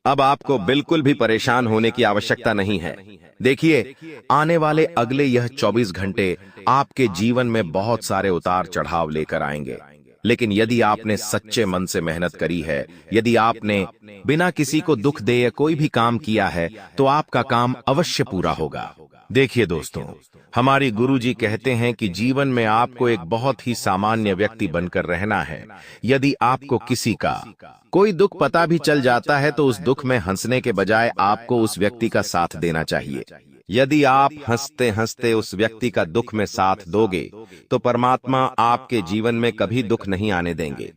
अब आपको बिल्कुल भी परेशान होने की आवश्यकता नहीं है। देखिए, आने वाले अगले यह 24 घंटे आपके जीवन में बहुत सारे उतार चढ़ाव लेकर आएंगे, लेकिन यदि आपने सच्चे मन से मेहनत करी है, यदि आपने बिना किसी को दुख दे कोई भी काम किया है, तो आपका काम अवश्य पूरा होगा। देखिए दोस्तों, हमारे गुरुजी कहते हैं कि जीवन में आपको एक बहुत ही सामान्य व्यक्ति बनकर रहना है। यदि आपको किसी का कोई दुख पता भी चल जाता है तो उस दुख में हंसने के बजाय आपको उस व्यक्ति का साथ देना चाहिए। यदि आप हंसते हंसते उस व्यक्ति का दुख में साथ दोगे तो परमात्मा आपके जीवन में कभी दुख नहीं आने देंगे,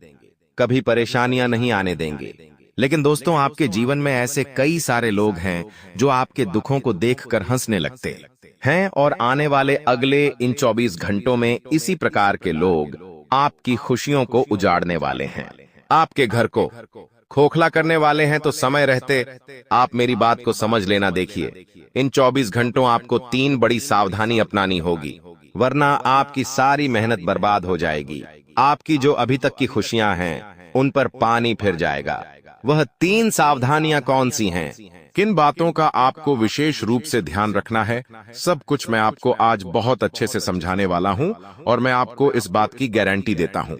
कभी परेशानियां नहीं आने देंगे। लेकिन दोस्तों, आपके जीवन में ऐसे कई सारे लोग हैं जो आपके दुखों को देखकर हंसने लगते हैं और आने वाले अगले इन 24 घंटों में इसी प्रकार के लोग आपकी खुशियों को उजाड़ने वाले हैं, आपके घर को खोखला करने वाले हैं। तो समय रहते आप मेरी बात को समझ लेना। देखिए, इन 24 घंटों आपको 3 बड़ी सावधानी अपनानी होगी, वरना आपकी सारी मेहनत बर्बाद हो जाएगी। आपकी जो अभी तक की खुशियां हैं उन पर पानी फिर जाएगा। वह 3 सावधानियां कौन सी हैं? किन बातों का आपको विशेष रूप से ध्यान रखना है, सब कुछ मैं आपको आज बहुत अच्छे से समझाने वाला हूं और मैं आपको इस बात की गारंटी देता हूं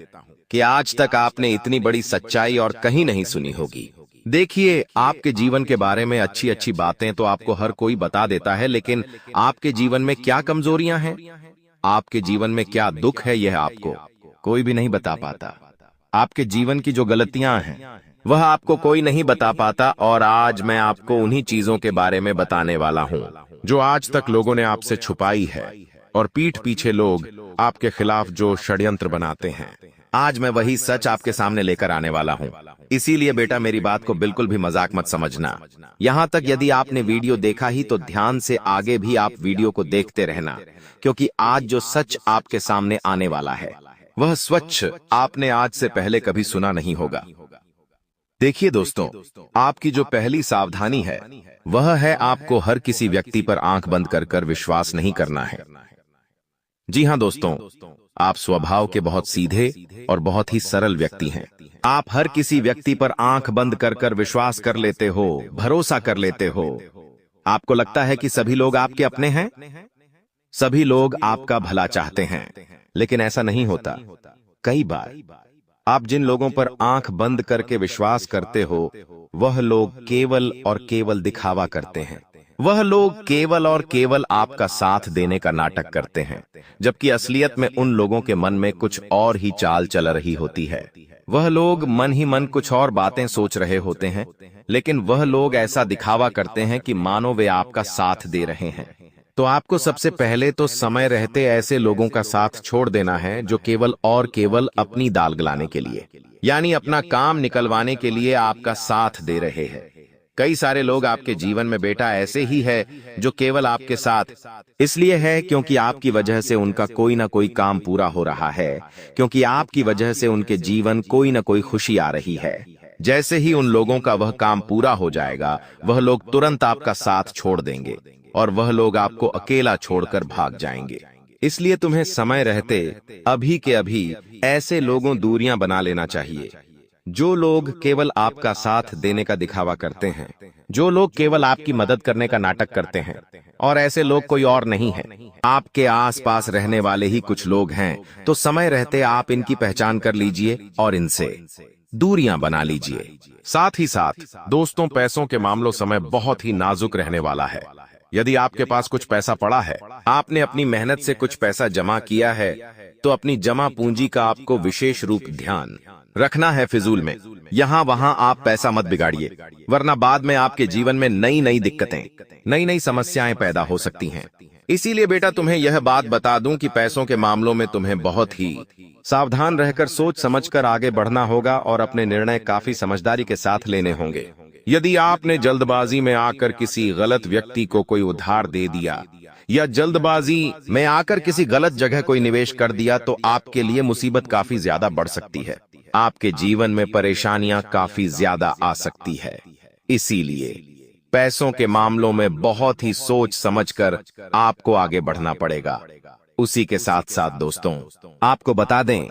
कि आज तक आपने इतनी बड़ी सच्चाई और कहीं नहीं सुनी होगी। देखिए, आपके जीवन के बारे में अच्छी अच्छी बातें तो आपको हर कोई बता देता है, लेकिन आपके जीवन में क्या कमजोरियां हैं, आपके जीवन में क्या दुख है, यह आपको कोई भी नहीं बता पाता। आपके जीवन की जो गलतियां हैं वह आपको कोई नहीं बता पाता। और आज मैं आपको उन्हीं चीजों के बारे में बताने वाला हूं जो आज तक लोगों ने आपसे छुपाई है और पीठ पीछे लोग आपके खिलाफ जो षड्यंत्र बनाते हैं। आज मैं वही सच आपके सामने लेकर आने वाला हूं। इसीलिए बेटा, मेरी बात को बिल्कुल भी मजाक मत समझना। यहां तक यदि आपने वीडियो देखा ही तो ध्यान से आगे भी आप वीडियो को देखते रहना, क्योंकि आज जो सच आपके सामने आने वाला है वह स्वच्छ आपने आज से पहले कभी सुना नहीं होगा। देखिए दोस्तों, आपकी जो पहली सावधानी है वह है आपको हर किसी व्यक्ति पर आंख बंद कर विश्वास नहीं करना है। जी हां दोस्तों, आप स्वभाव के बहुत सीधे और बहुत ही सरल व्यक्ति हैं। आप हर किसी व्यक्ति पर आंख बंद कर विश्वास कर लेते हो, भरोसा कर लेते हो। आपको लगता है कि सभी लोग आपके अपने हैं, सभी लोग आपका भला चाहते हैं, लेकिन ऐसा नहीं होता। कई बार आप जिन लोगों पर आंख बंद करके विश्वास करते हो वह लोग केवल और केवल दिखावा करते हैं। वह लोग केवल और केवल आपका साथ देने का नाटक करते हैं, जबकि असलियत में उन लोगों के मन में कुछ और ही चाल चल रही होती है। वह लोग मन ही मन कुछ और बातें सोच रहे होते हैं, लेकिन वह लोग ऐसा दिखावा करते हैं कि मानो वे आपका साथ दे रहे हैं। तो आपको सबसे पहले तो समय रहते ऐसे लोगों का साथ छोड़ देना है जो केवल और केवल अपनी दाल गलाने के लिए, यानी अपना काम निकलवाने के लिए आपका साथ दे रहे हैं। कई सारे लोग आपके जीवन में बेटा ऐसे ही है जो केवल आपके साथ इसलिए है क्योंकि आपकी वजह से उनका कोई ना कोई काम पूरा हो रहा है, क्योंकि आपकी वजह से उनके जीवन कोई ना कोई खुशी आ रही है। जैसे ही उन लोगों का वह काम पूरा हो जाएगा, वह लोग तुरंत आपका साथ छोड़ देंगे और वह लोग आपको अकेला छोड़कर भाग जाएंगे। इसलिए तुम्हें समय रहते अभी के अभी ऐसे लोगों दूरियां बना लेना चाहिए जो लोग केवल आपका साथ देने का दिखावा करते हैं, जो लोग केवल आपकी मदद करने का नाटक करते हैं। और ऐसे लोग कोई और नहीं है, आपके आसपास रहने वाले ही कुछ लोग हैं। तो समय रहते आप इनकी पहचान कर लीजिए और इनसे दूरियां बना लीजिए। साथ ही साथ दोस्तों, पैसों के मामलों समय बहुत ही नाजुक रहने वाला है। यदि आपके पास कुछ पैसा पड़ा है, आपने अपनी मेहनत से कुछ पैसा जमा किया है, तो अपनी जमा पूंजी का आपको विशेष रूप ध्यान रखना है। फिजूल में यहाँ वहां आप पैसा मत बिगाड़िए, वरना बाद में आपके जीवन में नई नई दिक्कतें, नई नई समस्याएं पैदा हो सकती हैं। इसीलिए बेटा, तुम्हें यह बात बता दूं कि पैसों के मामलों में तुम्हें बहुत ही सावधान रहकर सोच समझकर आगे बढ़ना होगा और अपने निर्णय काफी समझदारी के साथ लेने होंगे। यदि आपने जल्दबाजी में आकर किसी गलत व्यक्ति को कोई उधार दे दिया या जल्दबाजी में आकर किसी गलत जगह कोई निवेश कर दिया, तो आपके लिए मुसीबत काफी ज्यादा बढ़ सकती है। आपके जीवन में परेशानियां काफी ज्यादा आ सकती है। इसीलिए पैसों के मामलों में बहुत ही सोच समझकर आपको आगे बढ़ना पड़ेगा। उसी के साथ साथ दोस्तों, आपको बता दें,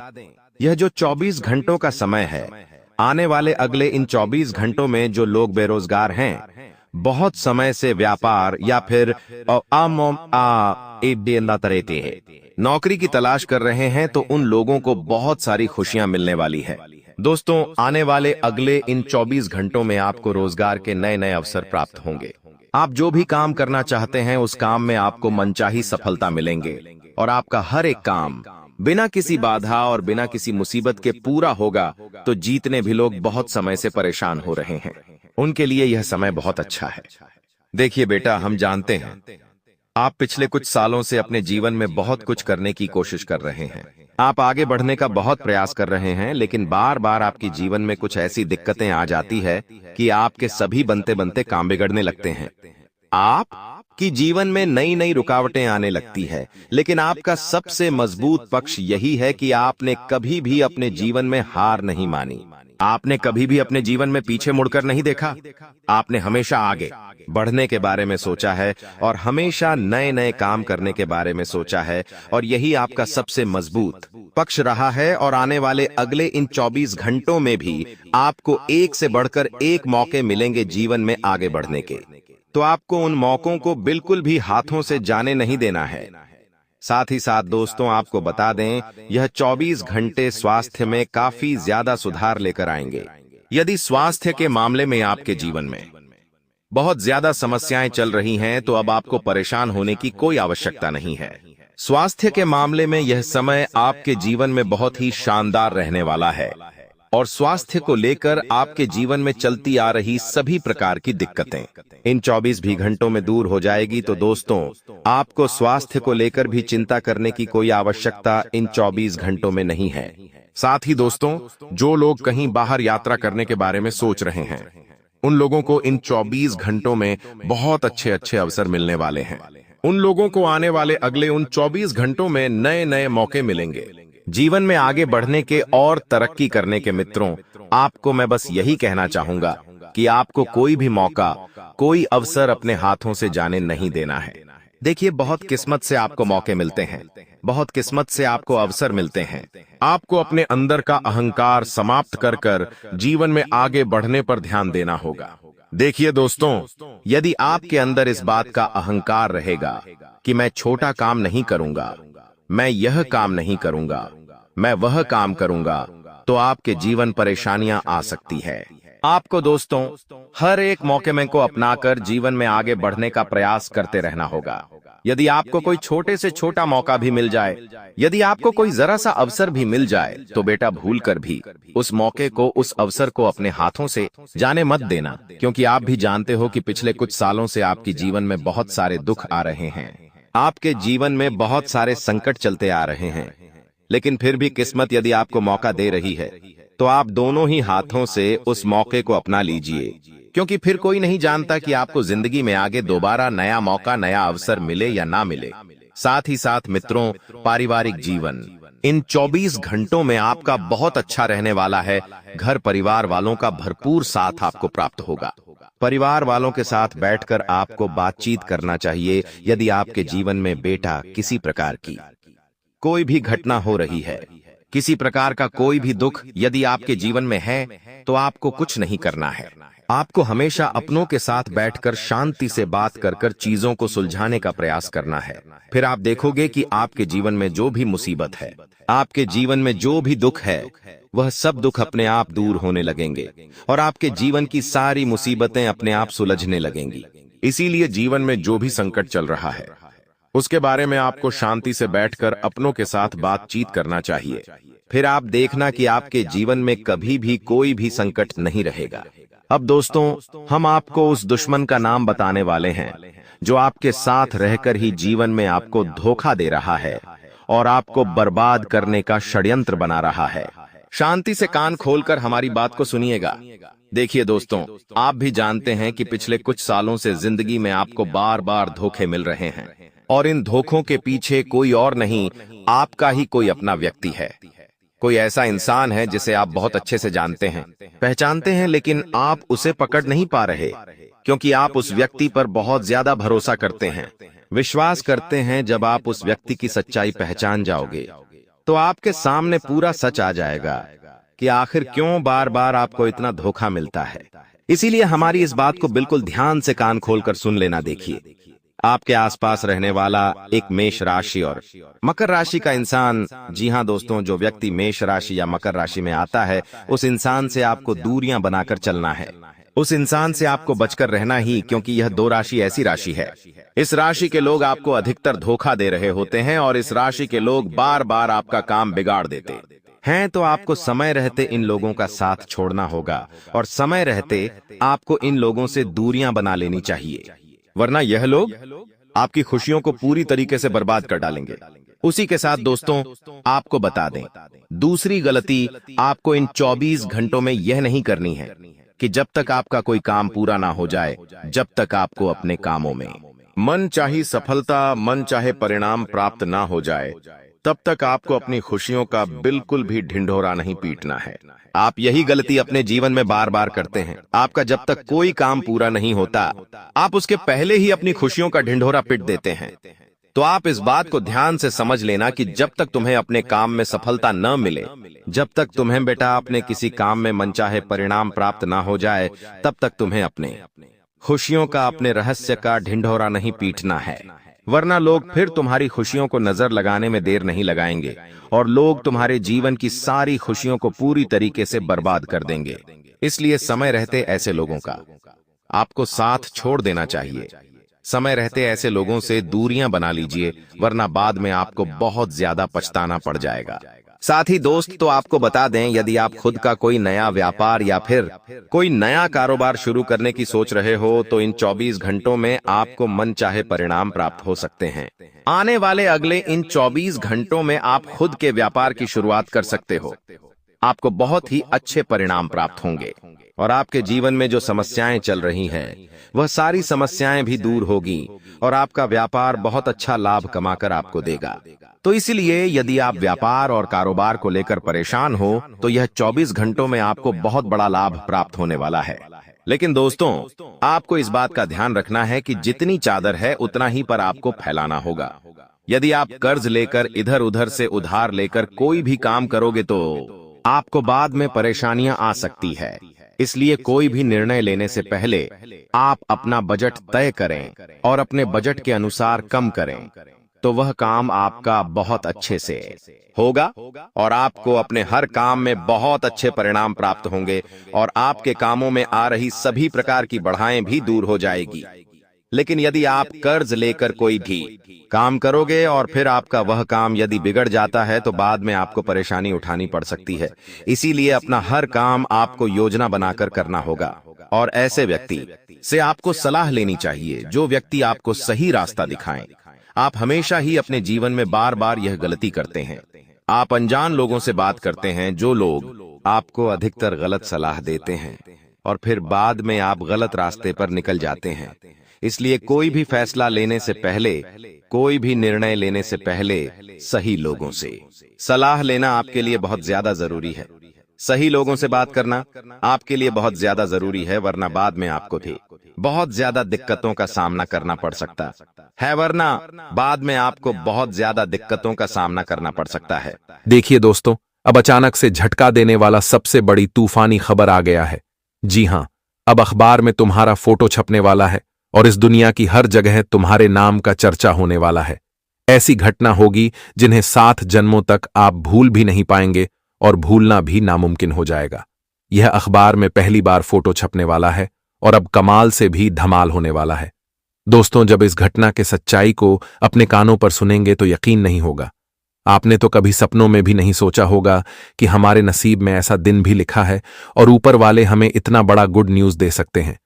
यह जो 24 घंटों का समय है, आने वाले अगले इन 24 घंटों में जो लोग बेरोजगार हैं, बहुत समय से व्यापार या फिर नौकरी की तलाश कर रहे हैं, तो उन लोगों को बहुत सारी खुशियां मिलने वाली है। दोस्तों, आने वाले अगले इन 24 घंटों में आपको रोजगार के नए नए अवसर प्राप्त होंगे। आप जो भी काम करना चाहते हैं उस काम में आपको मनचाही सफलता मिलेंगे और आपका हर एक काम बिना किसी बाधा और बिना किसी मुसीबत के पूरा होगा। तो जीतने भी लोग बहुत समय से परेशान हो रहे हैं, उनके लिए यह समय बहुत अच्छा है। देखिए बेटा, हम जानते हैं आप पिछले कुछ सालों से अपने जीवन में बहुत कुछ करने की कोशिश कर रहे हैं। आप आगे बढ़ने का बहुत प्रयास कर रहे हैं, लेकिन बार बार आपके जीवन में कुछ ऐसी दिक्कतें आ जाती है कि आपके सभी बनते बनते काम बिगड़ने लगते हैं। आपकी जीवन में नई नई रुकावटें आने लगती है, लेकिन आपका सबसे मजबूत पक्ष यही है कि आपने कभी भी अपने जीवन में हार नहीं मानी। आपने कभी भी अपने जीवन में पीछे मुड़कर नहीं देखा। आपने हमेशा आगे बढ़ने के बारे में सोचा है और हमेशा नए नए काम करने के बारे में सोचा है, और यही आपका सबसे मजबूत पक्ष रहा है। और आने वाले अगले इन 24 घंटों में भी आपको एक से बढ़कर एक मौके मिलेंगे जीवन में आगे बढ़ने के। तो आपको उन मौकों को बिल्कुल भी हाथों से जाने नहीं देना है। साथ ही साथ दोस्तों, आपको बता दें, यह 24 घंटे स्वास्थ्य में काफी ज्यादा सुधार लेकर आएंगे। यदि स्वास्थ्य के मामले में आपके जीवन में बहुत ज्यादा समस्याएं चल रही हैं, तो अब आपको परेशान होने की कोई आवश्यकता नहीं है। स्वास्थ्य के मामले में यह समय आपके जीवन में बहुत ही शानदार रहने वाला है, और स्वास्थ्य को लेकर आपके जीवन में चलती आ रही सभी प्रकार की दिक्कतें इन 24 भी घंटों में दूर हो जाएगी। तो दोस्तों, आपको स्वास्थ्य को लेकर भी चिंता करने की कोई आवश्यकता इन 24 घंटों में नहीं है। साथ ही दोस्तों, जो लोग कहीं बाहर यात्रा करने के बारे में सोच रहे हैं, उन लोगों को इन 24 घंटों में बहुत अच्छे अच्छे अवसर मिलने वाले हैं। उन लोगों को आने वाले अगले उन 24 घंटों में नए नए मौके मिलेंगे जीवन में आगे बढ़ने के और तरक्की करने के। मित्रों, आपको मैं बस यही कहना चाहूंगा कि आपको कोई भी मौका, कोई अवसर अपने हाथों से जाने नहीं देना है। देखिए, बहुत किस्मत से आपको मौके मिलते हैं, बहुत किस्मत से आपको अवसर मिलते हैं। आपको अपने अंदर का अहंकार समाप्त कर कर जीवन में आगे बढ़ने पर ध्यान देना होगा। देखिए दोस्तों, यदि आपके अंदर इस बात का अहंकार रहेगा कि मैं छोटा काम नहीं करूंगा, मैं यह काम नहीं करूंगा, मैं वह काम करूंगा, तो आपके जीवन परेशानियां आ सकती है। आपको दोस्तों हर एक मौके में को अपनाकर जीवन में आगे बढ़ने का प्रयास करते रहना होगा। यदि आपको कोई छोटे से छोटा मौका भी मिल जाए, यदि आपको कोई जरा सा अवसर भी मिल जाए, तो बेटा भूल कर भी उस मौके को, उस अवसर को अपने हाथों से जाने मत देना, क्योंकि आप भी जानते हो कि पिछले कुछ सालों से आपके जीवन में बहुत सारे दुख आ रहे हैं, आपके जीवन में बहुत सारे संकट चलते आ रहे हैं। लेकिन फिर भी किस्मत यदि आपको मौका दे रही है, तो आप दोनों ही हाथों से उस मौके को अपना लीजिए, क्योंकि फिर कोई नहीं जानता कि आपको जिंदगी में आगे दोबारा नया मौका, नया अवसर मिले या ना मिले। साथ ही साथ मित्रों, पारिवारिक जीवन इन 24 घंटों में आपका बहुत अच्छा रहने वाला है। घर परिवार वालों का भरपूर साथ आपको प्राप्त होगा। परिवार वालों के साथ बैठकर आपको बातचीत करना चाहिए। यदि आपके जीवन में बेटा किसी प्रकार की कोई भी घटना हो रही है, किसी प्रकार का कोई भी दुख यदि आपके जीवन में है, तो आपको कुछ नहीं करना है। आपको हमेशा अपनों के साथ बैठकर शांति से बात कर कर चीजों को सुलझाने का प्रयास करना है। फिर आप देखोगे कि आपके जीवन में जो भी मुसीबत है, आपके जीवन में जो भी दुख है, वह सब दुख अपने आप दूर होने लगेंगे और आपके जीवन की सारी मुसीबतें अपने आप सुलझने लगेंगी। इसीलिए जीवन में जो भी संकट चल रहा है, उसके बारे में आपको शांति से बैठकर अपनों के साथ बातचीत करना चाहिए। फिर आप देखना कि आपके जीवन में कभी भी कोई भी संकट नहीं रहेगा। अब दोस्तों, हम आपको उस दुश्मन का नाम बताने वाले हैं जो आपके साथ रहकर ही जीवन में आपको धोखा दे रहा है और आपको बर्बाद करने का षड्यंत्र बना रहा है। शांति से कान खोलकर हमारी बात को सुनिएगा। देखिए दोस्तों, आप भी जानते हैं कि पिछले कुछ सालों से जिंदगी में आपको बार बार धोखे मिल रहे हैं, और इन धोखों के पीछे कोई और नहीं, आपका ही कोई अपना व्यक्ति है। कोई ऐसा इंसान है जिसे आप बहुत अच्छे से जानते हैं, पहचानते हैं, लेकिन आप उसे पकड़ नहीं पा रहे, क्योंकि आप उस व्यक्ति पर बहुत ज्यादा भरोसा करते हैं, विश्वास करते हैं। जब आप उस व्यक्ति की सच्चाई पहचान जाओगे, तो आपके सामने पूरा सच आ जाएगा कि आखिर क्यों बार बार आपको इतना धोखा मिलता है। इसीलिए हमारी इस बात को बिल्कुल ध्यान से कान खोलकर सुन लेना। देखिए, आपके आसपास रहने वाला एक मेष राशि और मकर राशि का इंसान, जी हाँ दोस्तों, जो व्यक्ति मेष राशि या मकर राशि में आता है, उस इंसान से आपको दूरियां बनाकर चलना है। उस इंसान से आपको बचकर रहना ही, क्योंकि यह दो राशि ऐसी राशि है, इस राशि के लोग आपको अधिकतर धोखा दे रहे होते हैं और इस राशि के लोग बार बार आपका काम बिगाड़ देते हैं। तो आपको समय रहते इन लोगों का साथ छोड़ना होगा और समय रहते आपको इन लोगों से दूरियां बना लेनी चाहिए, वरना यह लोग आपकी खुशियों को पूरी तरीके से बर्बाद कर डालेंगे। उसी के साथ दोस्तों, आपको बता दें, दूसरी गलती आपको इन 24 घंटों में यह नहीं करनी है कि जब तक आपका कोई काम पूरा ना हो जाए, जब तक आपको अपने कामों में मन चाही सफलता, मन चाहे परिणाम प्राप्त ना हो जाए, तब तक आपको अपनी खुशियों का बिल्कुल भी ढिंढोरा नहीं पीटना है। आप यही गलती अपने जीवन में बार बार करते हैं। आपका जब तक कोई काम पूरा नहीं होता, आप उसके पहले ही अपनी खुशियों का ढिंढोरा पीट देते हैं। तो आप इस बात को ध्यान से समझ लेना कि जब तक तुम्हें अपने काम में सफलता न मिले, जब तक तुम्हें बेटा अपने किसी काम में मनचाहे परिणाम प्राप्त ना हो जाए, तब तक तुम्हें अपने खुशियों का, अपने रहस्य का ढिंढोरा नहीं पीटना है, वरना लोग फिर तुम्हारी खुशियों को नजर लगाने में देर नहीं लगाएंगे और लोग तुम्हारे जीवन की सारी खुशियों को पूरी तरीके से बर्बाद कर देंगे। इसलिए समय रहते ऐसे लोगों का आपको साथ छोड़ देना चाहिए। समय रहते ऐसे लोगों से दूरियां बना लीजिए, वरना बाद में आपको बहुत ज्यादा पछताना पड़ जाएगा। साथ ही दोस्त, तो आपको बता दें, यदि आप खुद का कोई नया व्यापार या फिर कोई नया कारोबार शुरू करने की सोच रहे हो, तो इन 24 घंटों में आपको मन चाहे परिणाम प्राप्त हो सकते हैं। आने वाले अगले इन 24 घंटों में आप खुद के व्यापार की शुरुआत कर सकते हो। आपको बहुत ही अच्छे परिणाम प्राप्त होंगे और आपके जीवन में जो समस्याएं चल रही हैं, वह सारी समस्याएं भी दूर होगी और आपका व्यापार बहुत अच्छा लाभ कमाकर आपको देगा। तो इसलिए यदि आप व्यापार और कारोबार को लेकर परेशान हो, तो यह 24 घंटों में आपको बहुत बड़ा लाभ प्राप्त होने वाला है। लेकिन दोस्तों, आपको इस बात का ध्यान रखना है कि जितनी चादर है उतना ही पर आपको फैलाना होगा। यदि आप कर्ज लेकर, इधर उधर से उधार लेकर कोई भी काम करोगे, तो आपको बाद में परेशानियां आ सकती है। इसलिए कोई भी निर्णय लेने से पहले आप अपना बजट तय करें और अपने बजट के अनुसार कम करें, तो वह काम आपका बहुत अच्छे से होगा और आपको अपने हर काम में बहुत अच्छे परिणाम प्राप्त होंगे और आपके कामों में आ रही सभी प्रकार की बाधाएं भी दूर हो जाएगी। लेकिन यदि आप कर्ज लेकर कोई भी काम करोगे और फिर आपका वह काम यदि बिगड़ जाता है, तो बाद में आपको परेशानी उठानी पड़ सकती है। इसीलिए अपना हर काम आपको योजना बनाकर करना होगा और ऐसे व्यक्ति से आपको सलाह लेनी चाहिए जो व्यक्ति आपको सही रास्ता दिखाएं। आप हमेशा ही अपने जीवन में बार बार यह गलती करते हैं। आप अनजान लोगों से बात करते हैं, जो लोग आपको अधिकतर गलत सलाह देते हैं और फिर बाद में आप गलत रास्ते पर निकल जाते हैं। इसलिए कोई भी फैसला लेने से पहले, कोई भी निर्णय लेने से पहले सही लोगों से सलाह लेना आपके लिए बहुत ज्यादा जरूरी है। सही लोगों से बात करना आपके लिए बहुत ज्यादा जरूरी है, वरना बाद में आपको भी बहुत ज्यादा दिक्कतों का सामना करना पड़ सकता है, वरना बाद में आपको बहुत ज्यादा दिक्कतों का सामना करना पड़ सकता है। देखिए दोस्तों, अब अचानक से झटका देने वाला सबसे बड़ी तूफानी खबर आ गया है। जी हां, अब अखबार में तुम्हारा फोटो छपने वाला है और इस दुनिया की हर जगह तुम्हारे नाम का चर्चा होने वाला है। ऐसी घटना होगी जिन्हें 7 जन्मों तक आप भूल भी नहीं पाएंगे और भूलना भी नामुमकिन हो जाएगा। यह अखबार में पहली बार फोटो छपने वाला है और अब कमाल से भी धमाल होने वाला है। दोस्तों, जब इस घटना के सच्चाई को अपने कानों पर सुनेंगे तो यकीन नहीं होगा। आपने तो कभी सपनों में भी नहीं सोचा होगा कि हमारे नसीब में ऐसा दिन भी लिखा है और ऊपर वाले हमें इतना बड़ा गुड न्यूज दे सकते हैं।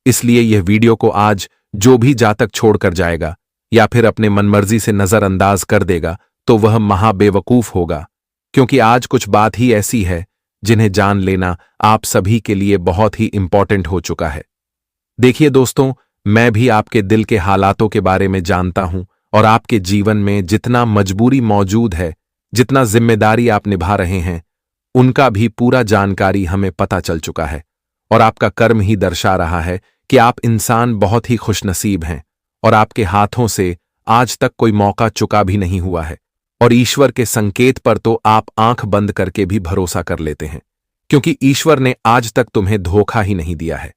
इसलिए यह वीडियो को आज जो भी जातक छोड़कर जाएगा या फिर अपने मनमर्जी से नजरअंदाज कर देगा, तो वह महाबेवकूफ होगा, क्योंकि आज कुछ बात ही ऐसी है जिन्हें जान लेना आप सभी के लिए बहुत ही इंपॉर्टेंट हो चुका है। देखिए दोस्तों, मैं भी आपके दिल के हालातों के बारे में जानता हूं और आपके जीवन में जितना मजबूरी मौजूद है, जितना जिम्मेदारी आप निभा रहे हैं, उनका भी पूरा जानकारी हमें पता चल चुका है और आपका कर्म ही दर्शा रहा है कि आप इंसान बहुत ही खुशनसीब हैं और आपके हाथों से आज तक कोई मौका चुका भी नहीं हुआ है और ईश्वर के संकेत पर तो आप आंख बंद करके भी भरोसा कर लेते हैं, क्योंकि ईश्वर ने आज तक तुम्हें धोखा ही नहीं दिया है।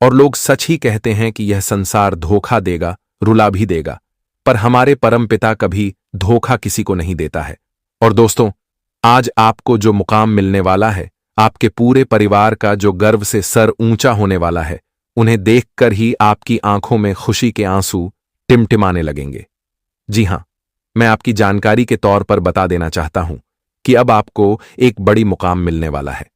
और लोग सच ही कहते हैं कि यह संसार धोखा देगा, रुला भी देगा, पर हमारे परमपिता कभी धोखा किसी को नहीं देता है। और दोस्तों, आज आपको जो मुकाम मिलने वाला है, आपके पूरे परिवार का जो गर्व से सर ऊंचा होने वाला है, उन्हें देखकर ही आपकी आंखों में खुशी के आंसू टिमटिमाने लगेंगे। जी हां, मैं आपकी जानकारी के तौर पर बता देना चाहता हूं कि अब आपको एक बड़ी मुकाम मिलने वाला है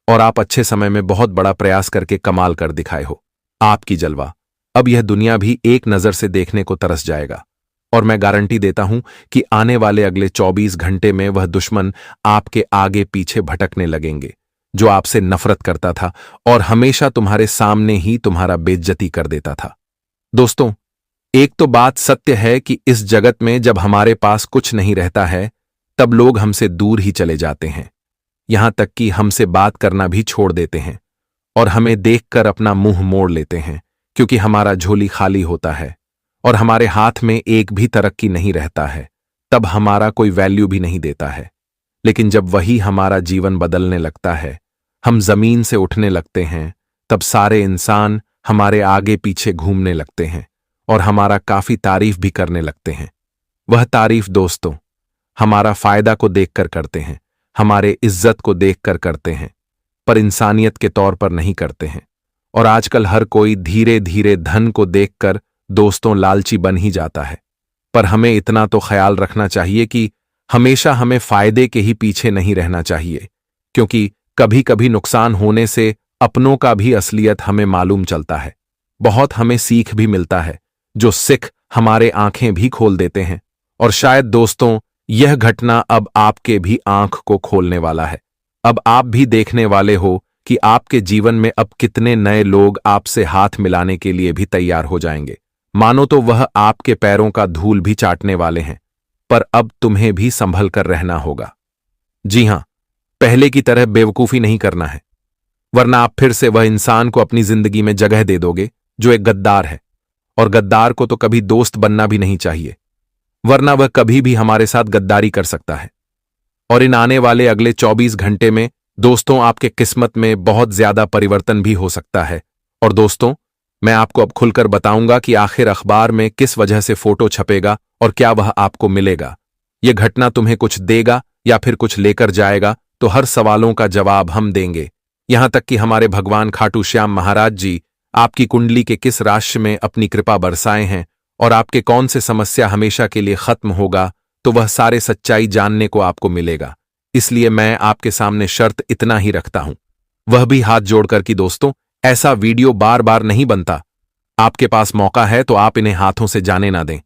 और आप अच्छे समय में बहुत बड़ा प्रयास करके कमाल कर दिखाए हो। आपकी जलवा अब यह दुनिया भी एक नजर से देखने को तरस जाएगा और मैं गारंटी देता हूं कि आने वाले अगले 24 घंटे में वह दुश्मन आपके आगे पीछे भटकने लगेंगे जो आपसे नफरत करता था और हमेशा तुम्हारे सामने ही तुम्हारा बेइज्जती कर देता था। दोस्तों, एक तो बात सत्य है कि इस जगत में जब हमारे पास कुछ नहीं रहता है तब लोग हमसे दूर ही चले जाते हैं, यहां तक कि हमसे बात करना भी छोड़ देते हैं और हमें देखकर अपना मुंह मोड़ लेते हैं क्योंकि हमारा झोली खाली होता है और हमारे हाथ में एक भी तरक्की नहीं रहता है। तब हमारा कोई वैल्यू भी नहीं देता है। लेकिन जब वही हमारा जीवन बदलने लगता है, हम जमीन से उठने लगते हैं, तब सारे इंसान हमारे आगे पीछे घूमने लगते हैं और हमारा काफी तारीफ भी करने लगते हैं। वह तारीफ दोस्तों हमारा फायदा को देखकर करते हैं, हमारे इज्जत को देखकर करते हैं, पर इंसानियत के तौर पर नहीं करते हैं। और आजकल हर कोई धीरे धीरे धन को देखकर दोस्तों लालची बन ही जाता है। पर हमें इतना तो ख्याल रखना चाहिए कि हमेशा हमें फायदे के ही पीछे नहीं रहना चाहिए, क्योंकि कभी कभी नुकसान होने से अपनों का भी असलियत हमें मालूम चलता है। बहुत हमें सीख भी मिलता है, जो सिख हमारे आंखें भी खोल देते हैं। और शायद दोस्तों यह घटना अब आपके भी आंख को खोलने वाला है। अब आप भी देखने वाले हो कि आपके जीवन में अब कितने नए लोग आपसे हाथ मिलाने के लिए भी तैयार हो जाएंगे। मानो तो वह आपके पैरों का धूल भी चाटने वाले हैं, पर अब तुम्हें भी संभल कर रहना होगा। जी हां, पहले की तरह बेवकूफी नहीं करना है, वरना आप फिर से वह इंसान को अपनी जिंदगी में जगह दे दोगे जो एक गद्दार है। और गद्दार को तो कभी दोस्त बनना भी नहीं चाहिए, वरना वह कभी भी हमारे साथ गद्दारी कर सकता है। और इन आने वाले अगले 24 घंटे में दोस्तों आपके किस्मत में बहुत ज्यादा परिवर्तन भी हो सकता है। और दोस्तों, मैं आपको अब खुलकर बताऊंगा कि आखिर अखबार में किस वजह से फोटो छपेगा और क्या वह आपको मिलेगा। यह घटना तुम्हें कुछ देगा या फिर कुछ लेकर जाएगा, तो हर सवालों का जवाब हम देंगे। यहां तक कि हमारे भगवान खाटू श्याम महाराज जी आपकी कुंडली के किस राशि में अपनी कृपा बरसाए हैं और आपके कौन से समस्या हमेशा के लिए खत्म होगा, तो वह सारे सच्चाई जानने को आपको मिलेगा। इसलिए मैं आपके सामने शर्त इतना ही रखता हूं, वह भी हाथ जोड़कर कि दोस्तों ऐसा वीडियो बार बार नहीं बनता। आपके पास मौका है तो आप इन्हें हाथों से जाने ना दें।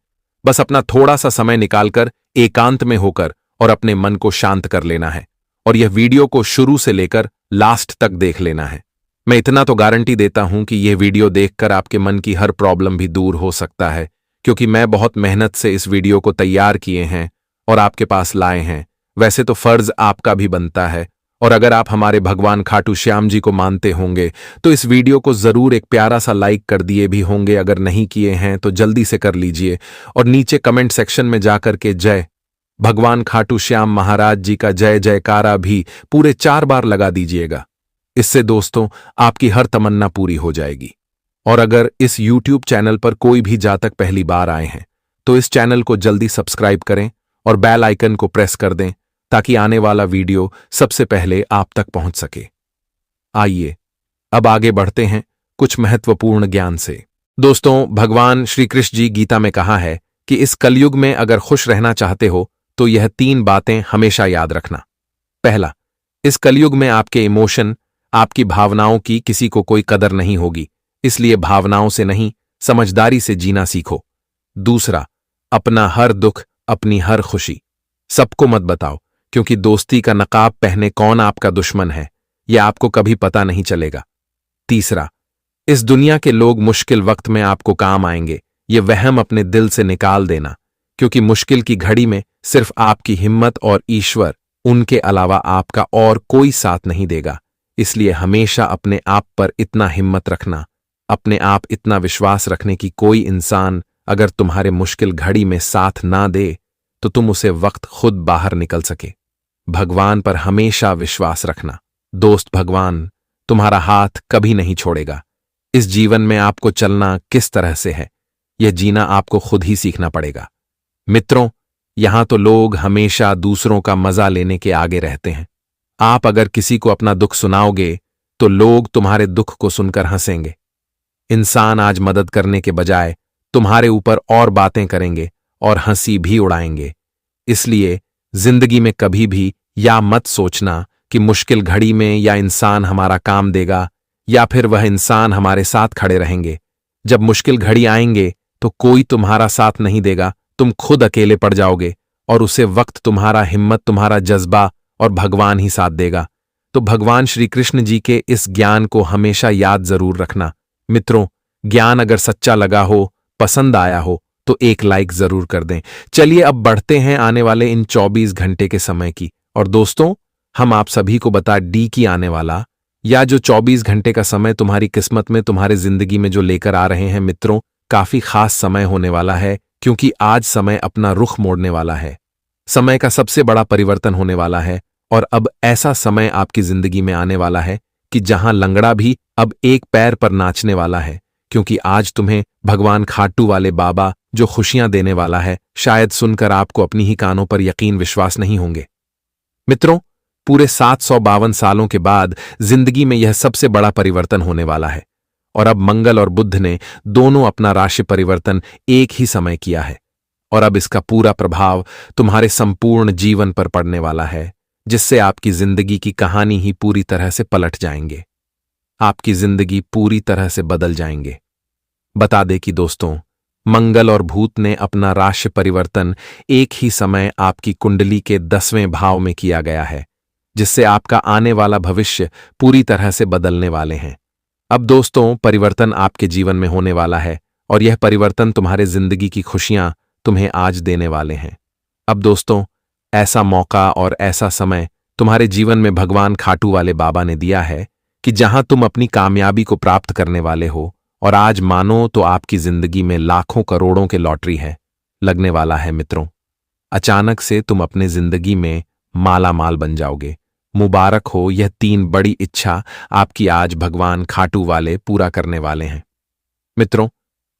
बस अपना थोड़ा सा समय निकालकर एकांत में होकर और अपने मन को शांत कर लेना है और यह वीडियो को शुरू से लेकर लास्ट तक देख लेना है। मैं इतना तो गारंटी देता हूं कि यह वीडियो देखकर आपके मन की हर प्रॉब्लम भी दूर हो सकता है, क्योंकि मैं बहुत मेहनत से इस वीडियो को तैयार किए हैं और आपके पास लाए हैं। वैसे तो फर्ज आपका भी बनता है, और अगर आप हमारे भगवान खाटू श्याम जी को मानते होंगे तो इस वीडियो को जरूर एक प्यारा सा लाइक कर दिए भी होंगे। अगर नहीं किए हैं तो जल्दी से कर लीजिए और नीचे कमेंट सेक्शन में जाकर के जय भगवान खाटू श्याम महाराज जी का जय जयकारा भी पूरे 4 बार लगा दीजिएगा। इससे दोस्तों आपकी हर तमन्ना पूरी हो जाएगी। और अगर इस YouTube चैनल पर कोई भी जातक पहली बार आए हैं तो इस चैनल को जल्दी सब्सक्राइब करें और बेल आइकन को प्रेस कर दें, ताकि आने वाला वीडियो सबसे पहले आप तक पहुंच सके। आइए अब आगे बढ़ते हैं कुछ महत्वपूर्ण ज्ञान से। दोस्तों, भगवान श्री कृष्ण जी गीता में कहा है कि इस कलयुग में अगर खुश रहना चाहते हो तो यह 3 बातें हमेशा याद रखना। पहला, इस कलयुग में आपके इमोशन, आपकी भावनाओं की किसी को कोई कदर नहीं होगी, इसलिए भावनाओं से नहीं समझदारी से जीना सीखो। दूसरा, अपना हर दुख, अपनी हर खुशी सबको मत बताओ, क्योंकि दोस्ती का नकाब पहने कौन आपका दुश्मन है यह आपको कभी पता नहीं चलेगा। तीसरा, इस दुनिया के लोग मुश्किल वक्त में आपको काम आएंगे, ये वहम अपने दिल से निकाल देना, क्योंकि मुश्किल की घड़ी में सिर्फ आपकी हिम्मत और ईश्वर, उनके अलावा आपका और कोई साथ नहीं देगा। इसलिए हमेशा अपने आप पर इतना हिम्मत रखना, अपने आप इतना विश्वास रखने की कोई इंसान अगर तुम्हारे मुश्किल घड़ी में साथ ना दे तो तुम उसे वक्त खुद बाहर निकल सके। भगवान पर हमेशा विश्वास रखना। दोस्त, भगवान तुम्हारा हाथ कभी नहीं छोड़ेगा। इस जीवन में आपको चलना किस तरह से है यह जीना आपको खुद ही सीखना पड़ेगा। मित्रों, यहां तो लोग हमेशा दूसरों का मजा लेने के आगे रहते हैं, आप अगर किसी को अपना दुख सुनाओगे तो लोग तुम्हारे दुख को सुनकर हंसेंगे। इंसान आज मदद करने के बजाय तुम्हारे ऊपर और बातें करेंगे और हंसी भी उड़ाएंगे। इसलिए जिंदगी में कभी भी या मत सोचना कि मुश्किल घड़ी में या इंसान हमारा काम देगा या फिर वह इंसान हमारे साथ खड़े रहेंगे। जब मुश्किल घड़ी आएंगे तो कोई तुम्हारा साथ नहीं देगा, तुम खुद अकेले पड़ जाओगे और उसे वक्त तुम्हारा हिम्मत, तुम्हारा जज्बा और भगवान ही साथ देगा। तो भगवान श्री कृष्ण जी के इस ज्ञान को हमेशा याद जरूर रखना। मित्रों, ज्ञान अगर सच्चा लगा हो, पसंद आया हो तो एक लाइक जरूर कर दें। चलिए अब बढ़ते हैं आने वाले इन 24 घंटे के समय की। और दोस्तों, हम आप सभी को बता डी की आने वाला या जो 24 घंटे का समय तुम्हारी किस्मत में, तुम्हारे जिंदगी में जो लेकर आ रहे हैं मित्रों, काफी खास समय होने वाला है, क्योंकि आज समय अपना रुख मोड़ने वाला है। समय का सबसे बड़ा परिवर्तन होने वाला है और अब ऐसा समय आपकी जिंदगी में आने वाला है कि जहां लंगड़ा भी अब एक पैर पर नाचने वाला है, क्योंकि आज तुम्हें भगवान खाटू वाले बाबा जो खुशियां देने वाला है, शायद सुनकर आपको अपनी ही कानों पर यकीन विश्वास नहीं होंगे। मित्रों, पूरे 752 सालों के बाद जिंदगी में यह सबसे बड़ा परिवर्तन होने वाला है और अब मंगल और बुध ने दोनों अपना राशि परिवर्तन एक ही समय किया है और अब इसका पूरा प्रभाव तुम्हारे संपूर्ण जीवन पर पड़ने वाला है, जिससे आपकी जिंदगी की कहानी ही पूरी तरह से पलट जाएंगे। आपकी जिंदगी पूरी तरह से बदल जाएंगे। बता दे कि दोस्तों, मंगल और भूत ने अपना राशि परिवर्तन एक ही समय आपकी कुंडली के 10वें भाव में किया गया है, जिससे आपका आने वाला भविष्य पूरी तरह से बदलने वाले हैं। अब दोस्तों, परिवर्तन आपके जीवन में होने वाला है और यह परिवर्तन तुम्हारे जिंदगी की खुशियां तुम्हें आज देने वाले हैं। अब दोस्तों, ऐसा मौका और ऐसा समय तुम्हारे जीवन में भगवान खाटू वाले बाबा ने दिया है कि जहां तुम अपनी कामयाबी को प्राप्त करने वाले हो और आज मानो तो आपकी जिंदगी में लाखों करोड़ों के लॉटरी है लगने वाला है। मित्रों, अचानक से तुम अपने जिंदगी में माला माल बन जाओगे। मुबारक हो, यह 3 बड़ी इच्छा आपकी आज भगवान खाटू वाले पूरा करने वाले हैं। मित्रों,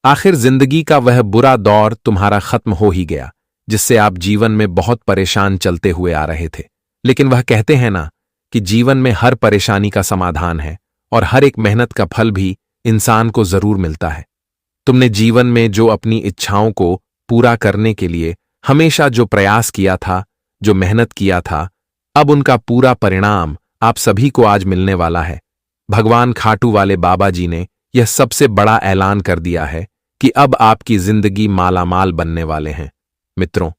आखिर जिंदगी का वह बुरा दौर तुम्हारा खत्म हो ही गया, जिससे आप जीवन में बहुत परेशान चलते हुए आ रहे थे। लेकिन वह कहते हैं ना कि जीवन में हर परेशानी का समाधान है और हर एक मेहनत का फल भी इंसान को जरूर मिलता है। तुमने जीवन में जो अपनी इच्छाओं को पूरा करने के लिए हमेशा जो प्रयास किया था, जो मेहनत किया था, अब उनका पूरा परिणाम आप सभी को आज मिलने वाला है। भगवान खाटू वाले बाबा जी ने यह सबसे बड़ा ऐलान कर दिया है कि अब आपकी जिंदगी मालामाल बनने वाले हैं। मित्रों,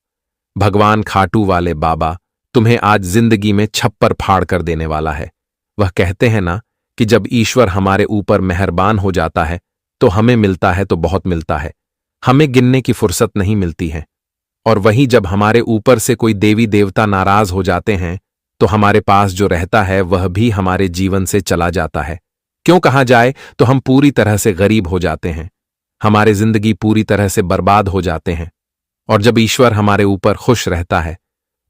भगवान खाटू वाले बाबा तुम्हें आज जिंदगी में छप्पर फाड़ कर देने वाला है। वह कहते हैं ना कि जब ईश्वर हमारे ऊपर मेहरबान हो जाता है तो हमें मिलता है तो बहुत मिलता है, हमें गिनने की फुर्सत नहीं मिलती है। और वहीं जब हमारे ऊपर से कोई देवी देवता नाराज हो जाते हैं तो हमारे पास जो रहता है वह भी हमारे जीवन से चला जाता है। क्यों कहा जाए तो हम पूरी तरह से गरीब हो जाते हैं, हमारे जिंदगी पूरी तरह से बर्बाद हो जाते हैं। और जब ईश्वर हमारे ऊपर खुश रहता है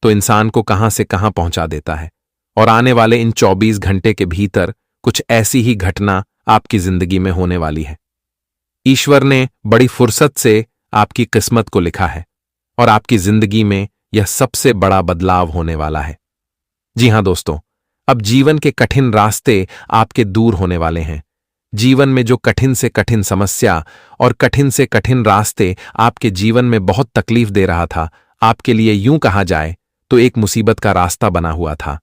तो इंसान को कहां से कहां पहुंचा देता है। और आने वाले इन 24 घंटे के भीतर कुछ ऐसी ही घटना आपकी जिंदगी में होने वाली है। ईश्वर ने बड़ी फुर्सत से आपकी किस्मत को लिखा है और आपकी जिंदगी में यह सबसे बड़ा बदलाव होने वाला है। जी हां दोस्तों, अब जीवन के कठिन रास्ते आपके दूर होने वाले हैं। जीवन में जो कठिन से कठिन समस्या और कठिन से कठिन रास्ते आपके जीवन में बहुत तकलीफ दे रहा था, आपके लिए यूं कहा जाए तो एक मुसीबत का रास्ता बना हुआ था,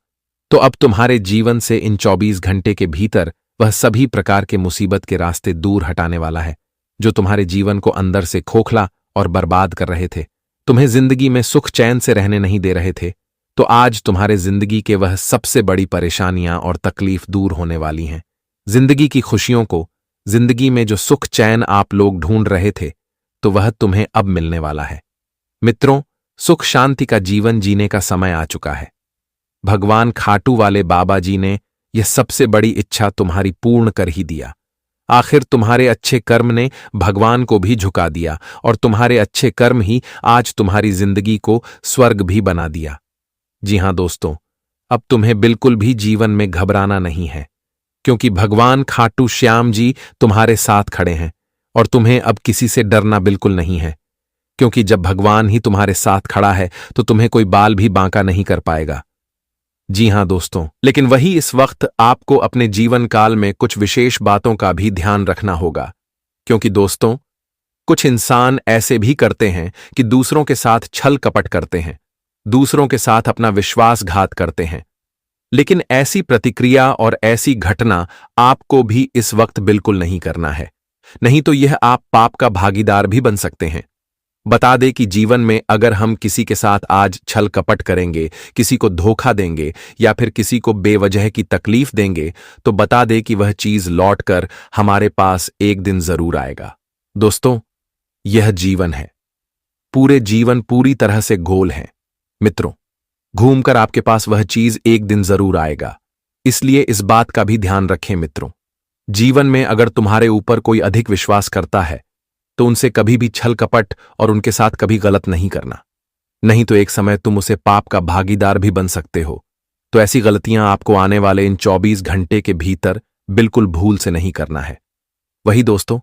तो अब तुम्हारे जीवन से इन 24 घंटे के भीतर वह सभी प्रकार के मुसीबत के रास्ते दूर हटाने वाला है, जो तुम्हारे जीवन को अंदर से खोखला और बर्बाद कर रहे थे, तुम्हें जिंदगी में सुख चैन से रहने नहीं दे रहे थे। तो आज तुम्हारे जिंदगी के वह सबसे बड़ी परेशानियां और तकलीफ दूर होने वाली हैं। जिंदगी की खुशियों को, जिंदगी में जो सुख चैन आप लोग ढूंढ रहे थे, तो वह तुम्हें अब मिलने वाला है। मित्रों, सुख शांति का जीवन जीने का समय आ चुका है। भगवान खाटू वाले बाबा जी ने यह सबसे बड़ी इच्छा तुम्हारी पूर्ण कर ही दिया। आखिर तुम्हारे अच्छे कर्म ने भगवान को भी झुका दिया और तुम्हारे अच्छे कर्म ही आज तुम्हारी जिंदगी को स्वर्ग भी बना दिया। जी हां दोस्तों, अब तुम्हें बिल्कुल भी जीवन में घबराना नहीं है, क्योंकि भगवान खाटू श्याम जी तुम्हारे साथ खड़े हैं और तुम्हें अब किसी से डरना बिल्कुल नहीं है, क्योंकि जब भगवान ही तुम्हारे साथ खड़ा है तो तुम्हें कोई बाल भी बांका नहीं कर पाएगा। जी हां दोस्तों, लेकिन वही इस वक्त आपको अपने जीवन काल में कुछ विशेष बातों का भी ध्यान रखना होगा, क्योंकि दोस्तों, कुछ इंसान ऐसे भी करते हैं कि दूसरों के साथ छल कपट करते हैं, दूसरों के साथ अपना विश्वासघात करते हैं। लेकिन ऐसी प्रतिक्रिया और ऐसी घटना आपको भी इस वक्त बिल्कुल नहीं करना है, नहीं तो यह आप पाप का भागीदार भी बन सकते हैं। बता दे कि जीवन में अगर हम किसी के साथ आज छल कपट करेंगे, किसी को धोखा देंगे या फिर किसी को बेवजह की तकलीफ देंगे, तो बता दे कि वह चीज लौटकर हमारे पास एक दिन जरूर आएगा। दोस्तों, यह जीवन है, पूरे जीवन पूरी तरह से गोल है। मित्रों, घूमकर आपके पास वह चीज एक दिन जरूर आएगा, इसलिए इस बात का भी ध्यान रखें। मित्रों, जीवन में अगर तुम्हारे ऊपर कोई अधिक विश्वास करता है तो उनसे कभी भी छल कपट और उनके साथ कभी गलत नहीं करना, नहीं तो एक समय तुम उसे पाप का भागीदार भी बन सकते हो। तो ऐसी गलतियां आपको आने वाले इन 24 घंटे के भीतर बिल्कुल भूल से नहीं करना है। वही दोस्तों,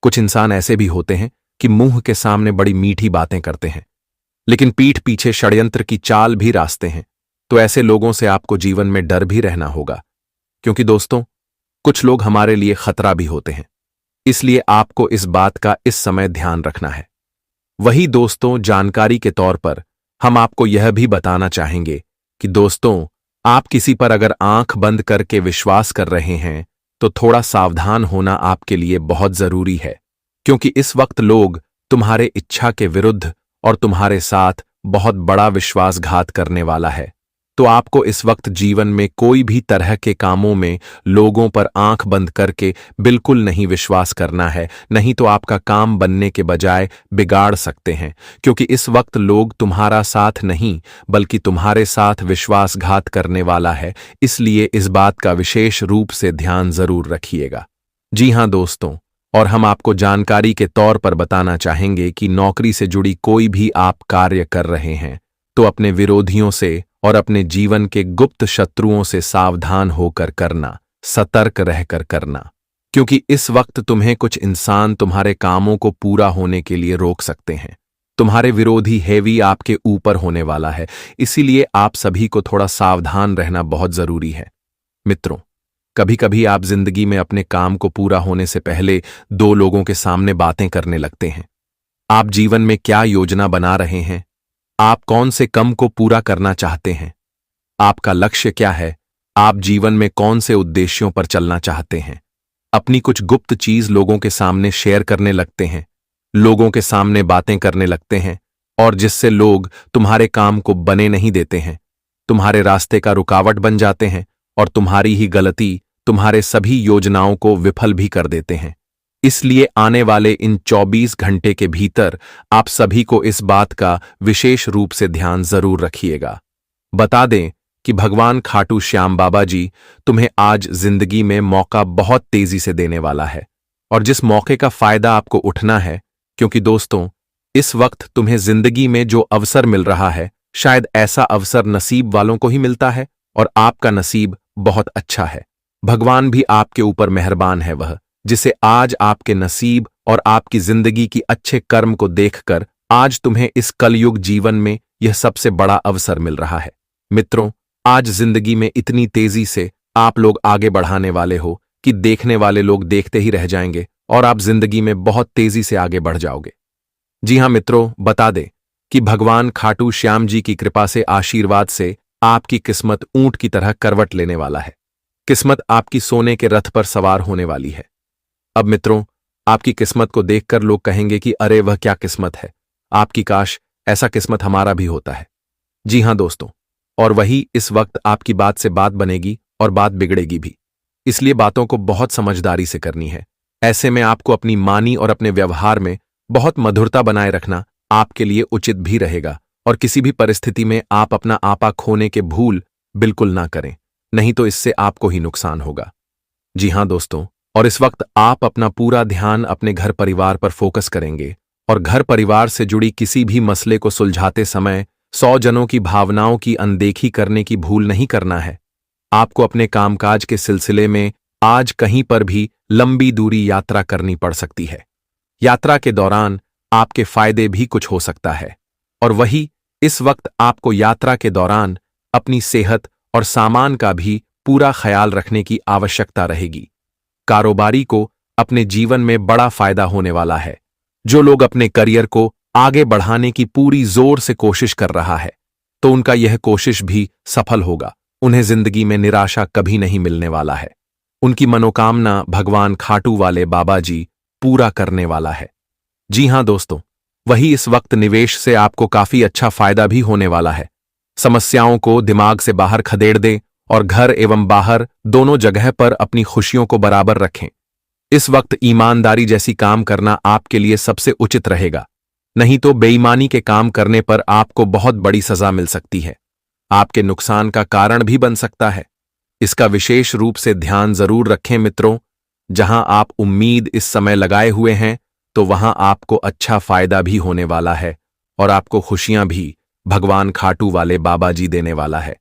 कुछ इंसान ऐसे भी होते हैं कि मुंह के सामने बड़ी मीठी बातें करते हैं, लेकिन पीठ पीछे षड्यंत्र की चाल भी रास्ते हैं। तो ऐसे लोगों से आपको जीवन में डर भी रहना होगा, क्योंकि दोस्तों, कुछ लोग हमारे लिए खतरा भी होते हैं। इसलिए आपको इस बात का इस समय ध्यान रखना है। वही दोस्तों, जानकारी के तौर पर हम आपको यह भी बताना चाहेंगे कि दोस्तों, आप किसी पर अगर आंख बंद करके विश्वास कर रहे हैं तो थोड़ा सावधान होना आपके लिए बहुत जरूरी है, क्योंकि इस वक्त लोग तुम्हारे इच्छा के विरुद्ध और तुम्हारे साथ बहुत बड़ा विश्वासघात करने वाला है। तो आपको इस वक्त जीवन में कोई भी तरह के कामों में लोगों पर आंख बंद करके बिल्कुल नहीं विश्वास करना है, नहीं तो आपका काम बनने के बजाय बिगाड़ सकते हैं, क्योंकि इस वक्त लोग तुम्हारा साथ नहीं बल्कि तुम्हारे साथ विश्वासघात करने वाला है। इसलिए इस बात का विशेष रूप से ध्यान जरूर रखिएगा। जी हां दोस्तों, और हम आपको जानकारी के तौर पर बताना चाहेंगे कि नौकरी से जुड़ी कोई भी आप कार्य कर रहे हैं तो अपने विरोधियों से और अपने जीवन के गुप्त शत्रुओं से सावधान होकर करना, सतर्क रहकर करना, क्योंकि इस वक्त तुम्हें कुछ इंसान तुम्हारे कामों को पूरा होने के लिए रोक सकते हैं। तुम्हारे विरोधी हैवी आपके ऊपर होने वाला है, इसीलिए आप सभी को थोड़ा सावधान रहना बहुत जरूरी है। मित्रों, कभी कभी आप जिंदगी में अपने काम को पूरा होने से पहले दो लोगों के सामने बातें करने लगते हैं। आप जीवन में क्या योजना बना रहे हैं? आप कौन से काम को पूरा करना चाहते हैं? आपका लक्ष्य क्या है? आप जीवन में कौन से उद्देश्यों पर चलना चाहते हैं? अपनी कुछ गुप्त चीज लोगों के सामने शेयर करने लगते हैं, लोगों के सामने बातें करने लगते हैं, और जिससे लोग तुम्हारे काम को बने नहीं देते हैं, तुम्हारे रास्ते का रुकावट बन जाते हैं, और तुम्हारी ही गलती तुम्हारे सभी योजनाओं को विफल भी कर देते हैं। इसलिए आने वाले इन 24 घंटे के भीतर आप सभी को इस बात का विशेष रूप से ध्यान जरूर रखिएगा। बता दें कि भगवान खाटू श्याम बाबा जी तुम्हें आज जिंदगी में मौका बहुत तेजी से देने वाला है, और जिस मौके का फायदा आपको उठना है, क्योंकि दोस्तों, इस वक्त तुम्हें जिंदगी में जो अवसर मिल रहा है, शायद ऐसा अवसर नसीब वालों को ही मिलता है, और आपका नसीब बहुत अच्छा है। भगवान भी आपके ऊपर मेहरबान है, वह जिसे आज आपके नसीब और आपकी जिंदगी की अच्छे कर्म को देखकर आज तुम्हें इस कलयुग जीवन में यह सबसे बड़ा अवसर मिल रहा है। मित्रों, आज जिंदगी में इतनी तेजी से आप लोग आगे बढ़ाने वाले हो कि देखने वाले लोग देखते ही रह जाएंगे और आप जिंदगी में बहुत तेजी से आगे बढ़ जाओगे। जी हां मित्रों, बता दें कि भगवान खाटू श्याम जी की कृपा से, आशीर्वाद से आपकी किस्मत ऊंट की तरह करवट लेने वाला है। किस्मत आपकी सोने के रथ पर सवार होने वाली है। अब मित्रों, आपकी किस्मत को देखकर लोग कहेंगे कि अरे वह क्या किस्मत है, आपकी काश ऐसा किस्मत हमारा भी होता है। जी हां दोस्तों, और वही इस वक्त आपकी बात से बात बनेगी और बात बिगड़ेगी भी। इसलिए बातों को बहुत समझदारी से करनी है। ऐसे में आपको अपनी वाणी और अपने व्यवहार में बहुत मधुरता बनाए रखना आपके लिए उचित भी रहेगा, और किसी भी परिस्थिति में आप अपना आपा खोने के भूल बिल्कुल ना करें, नहीं तो इससे आपको ही नुकसान होगा। जी हां दोस्तों, और इस वक्त आप अपना पूरा ध्यान अपने घर परिवार पर फोकस करेंगे, और घर परिवार से जुड़ी किसी भी मसले को सुलझाते समय 100 जनों की भावनाओं की अनदेखी करने की भूल नहीं करना है। आपको अपने कामकाज के सिलसिले में आज कहीं पर भी लंबी दूरी यात्रा करनी पड़ सकती है। यात्रा के दौरान आपके फायदे भी कुछ हो सकता है, और वही इस वक्त आपको यात्रा के दौरान अपनी सेहत और सामान का भी पूरा ख्याल रखने की आवश्यकता रहेगी। कारोबारी को अपने जीवन में बड़ा फायदा होने वाला है। जो लोग अपने करियर को आगे बढ़ाने की पूरी जोर से कोशिश कर रहा है, तो उनका यह कोशिश भी सफल होगा। उन्हें जिंदगी में निराशा कभी नहीं मिलने वाला है। उनकी मनोकामना भगवान खाटू वाले बाबा जी पूरा करने वाला है। जी हां दोस्तों, वही इस वक्त निवेश से आपको काफी अच्छा फायदा भी होने वाला है। समस्याओं को दिमाग से बाहर खदेड़ दें और घर एवं बाहर दोनों जगह पर अपनी खुशियों को बराबर रखें। इस वक्त ईमानदारी जैसी काम करना आपके लिए सबसे उचित रहेगा, नहीं तो बेईमानी के काम करने पर आपको बहुत बड़ी सजा मिल सकती है। आपके नुकसान का कारण भी बन सकता है। इसका विशेष रूप से ध्यान जरूर रखें मित्रों। जहां आप उम्मीद इस समय लगाए हुए हैं, तो वहां आपको अच्छा फायदा भी होने वाला है और आपको खुशियां भी भगवान खाटू वाले बाबा जी देने वाला है।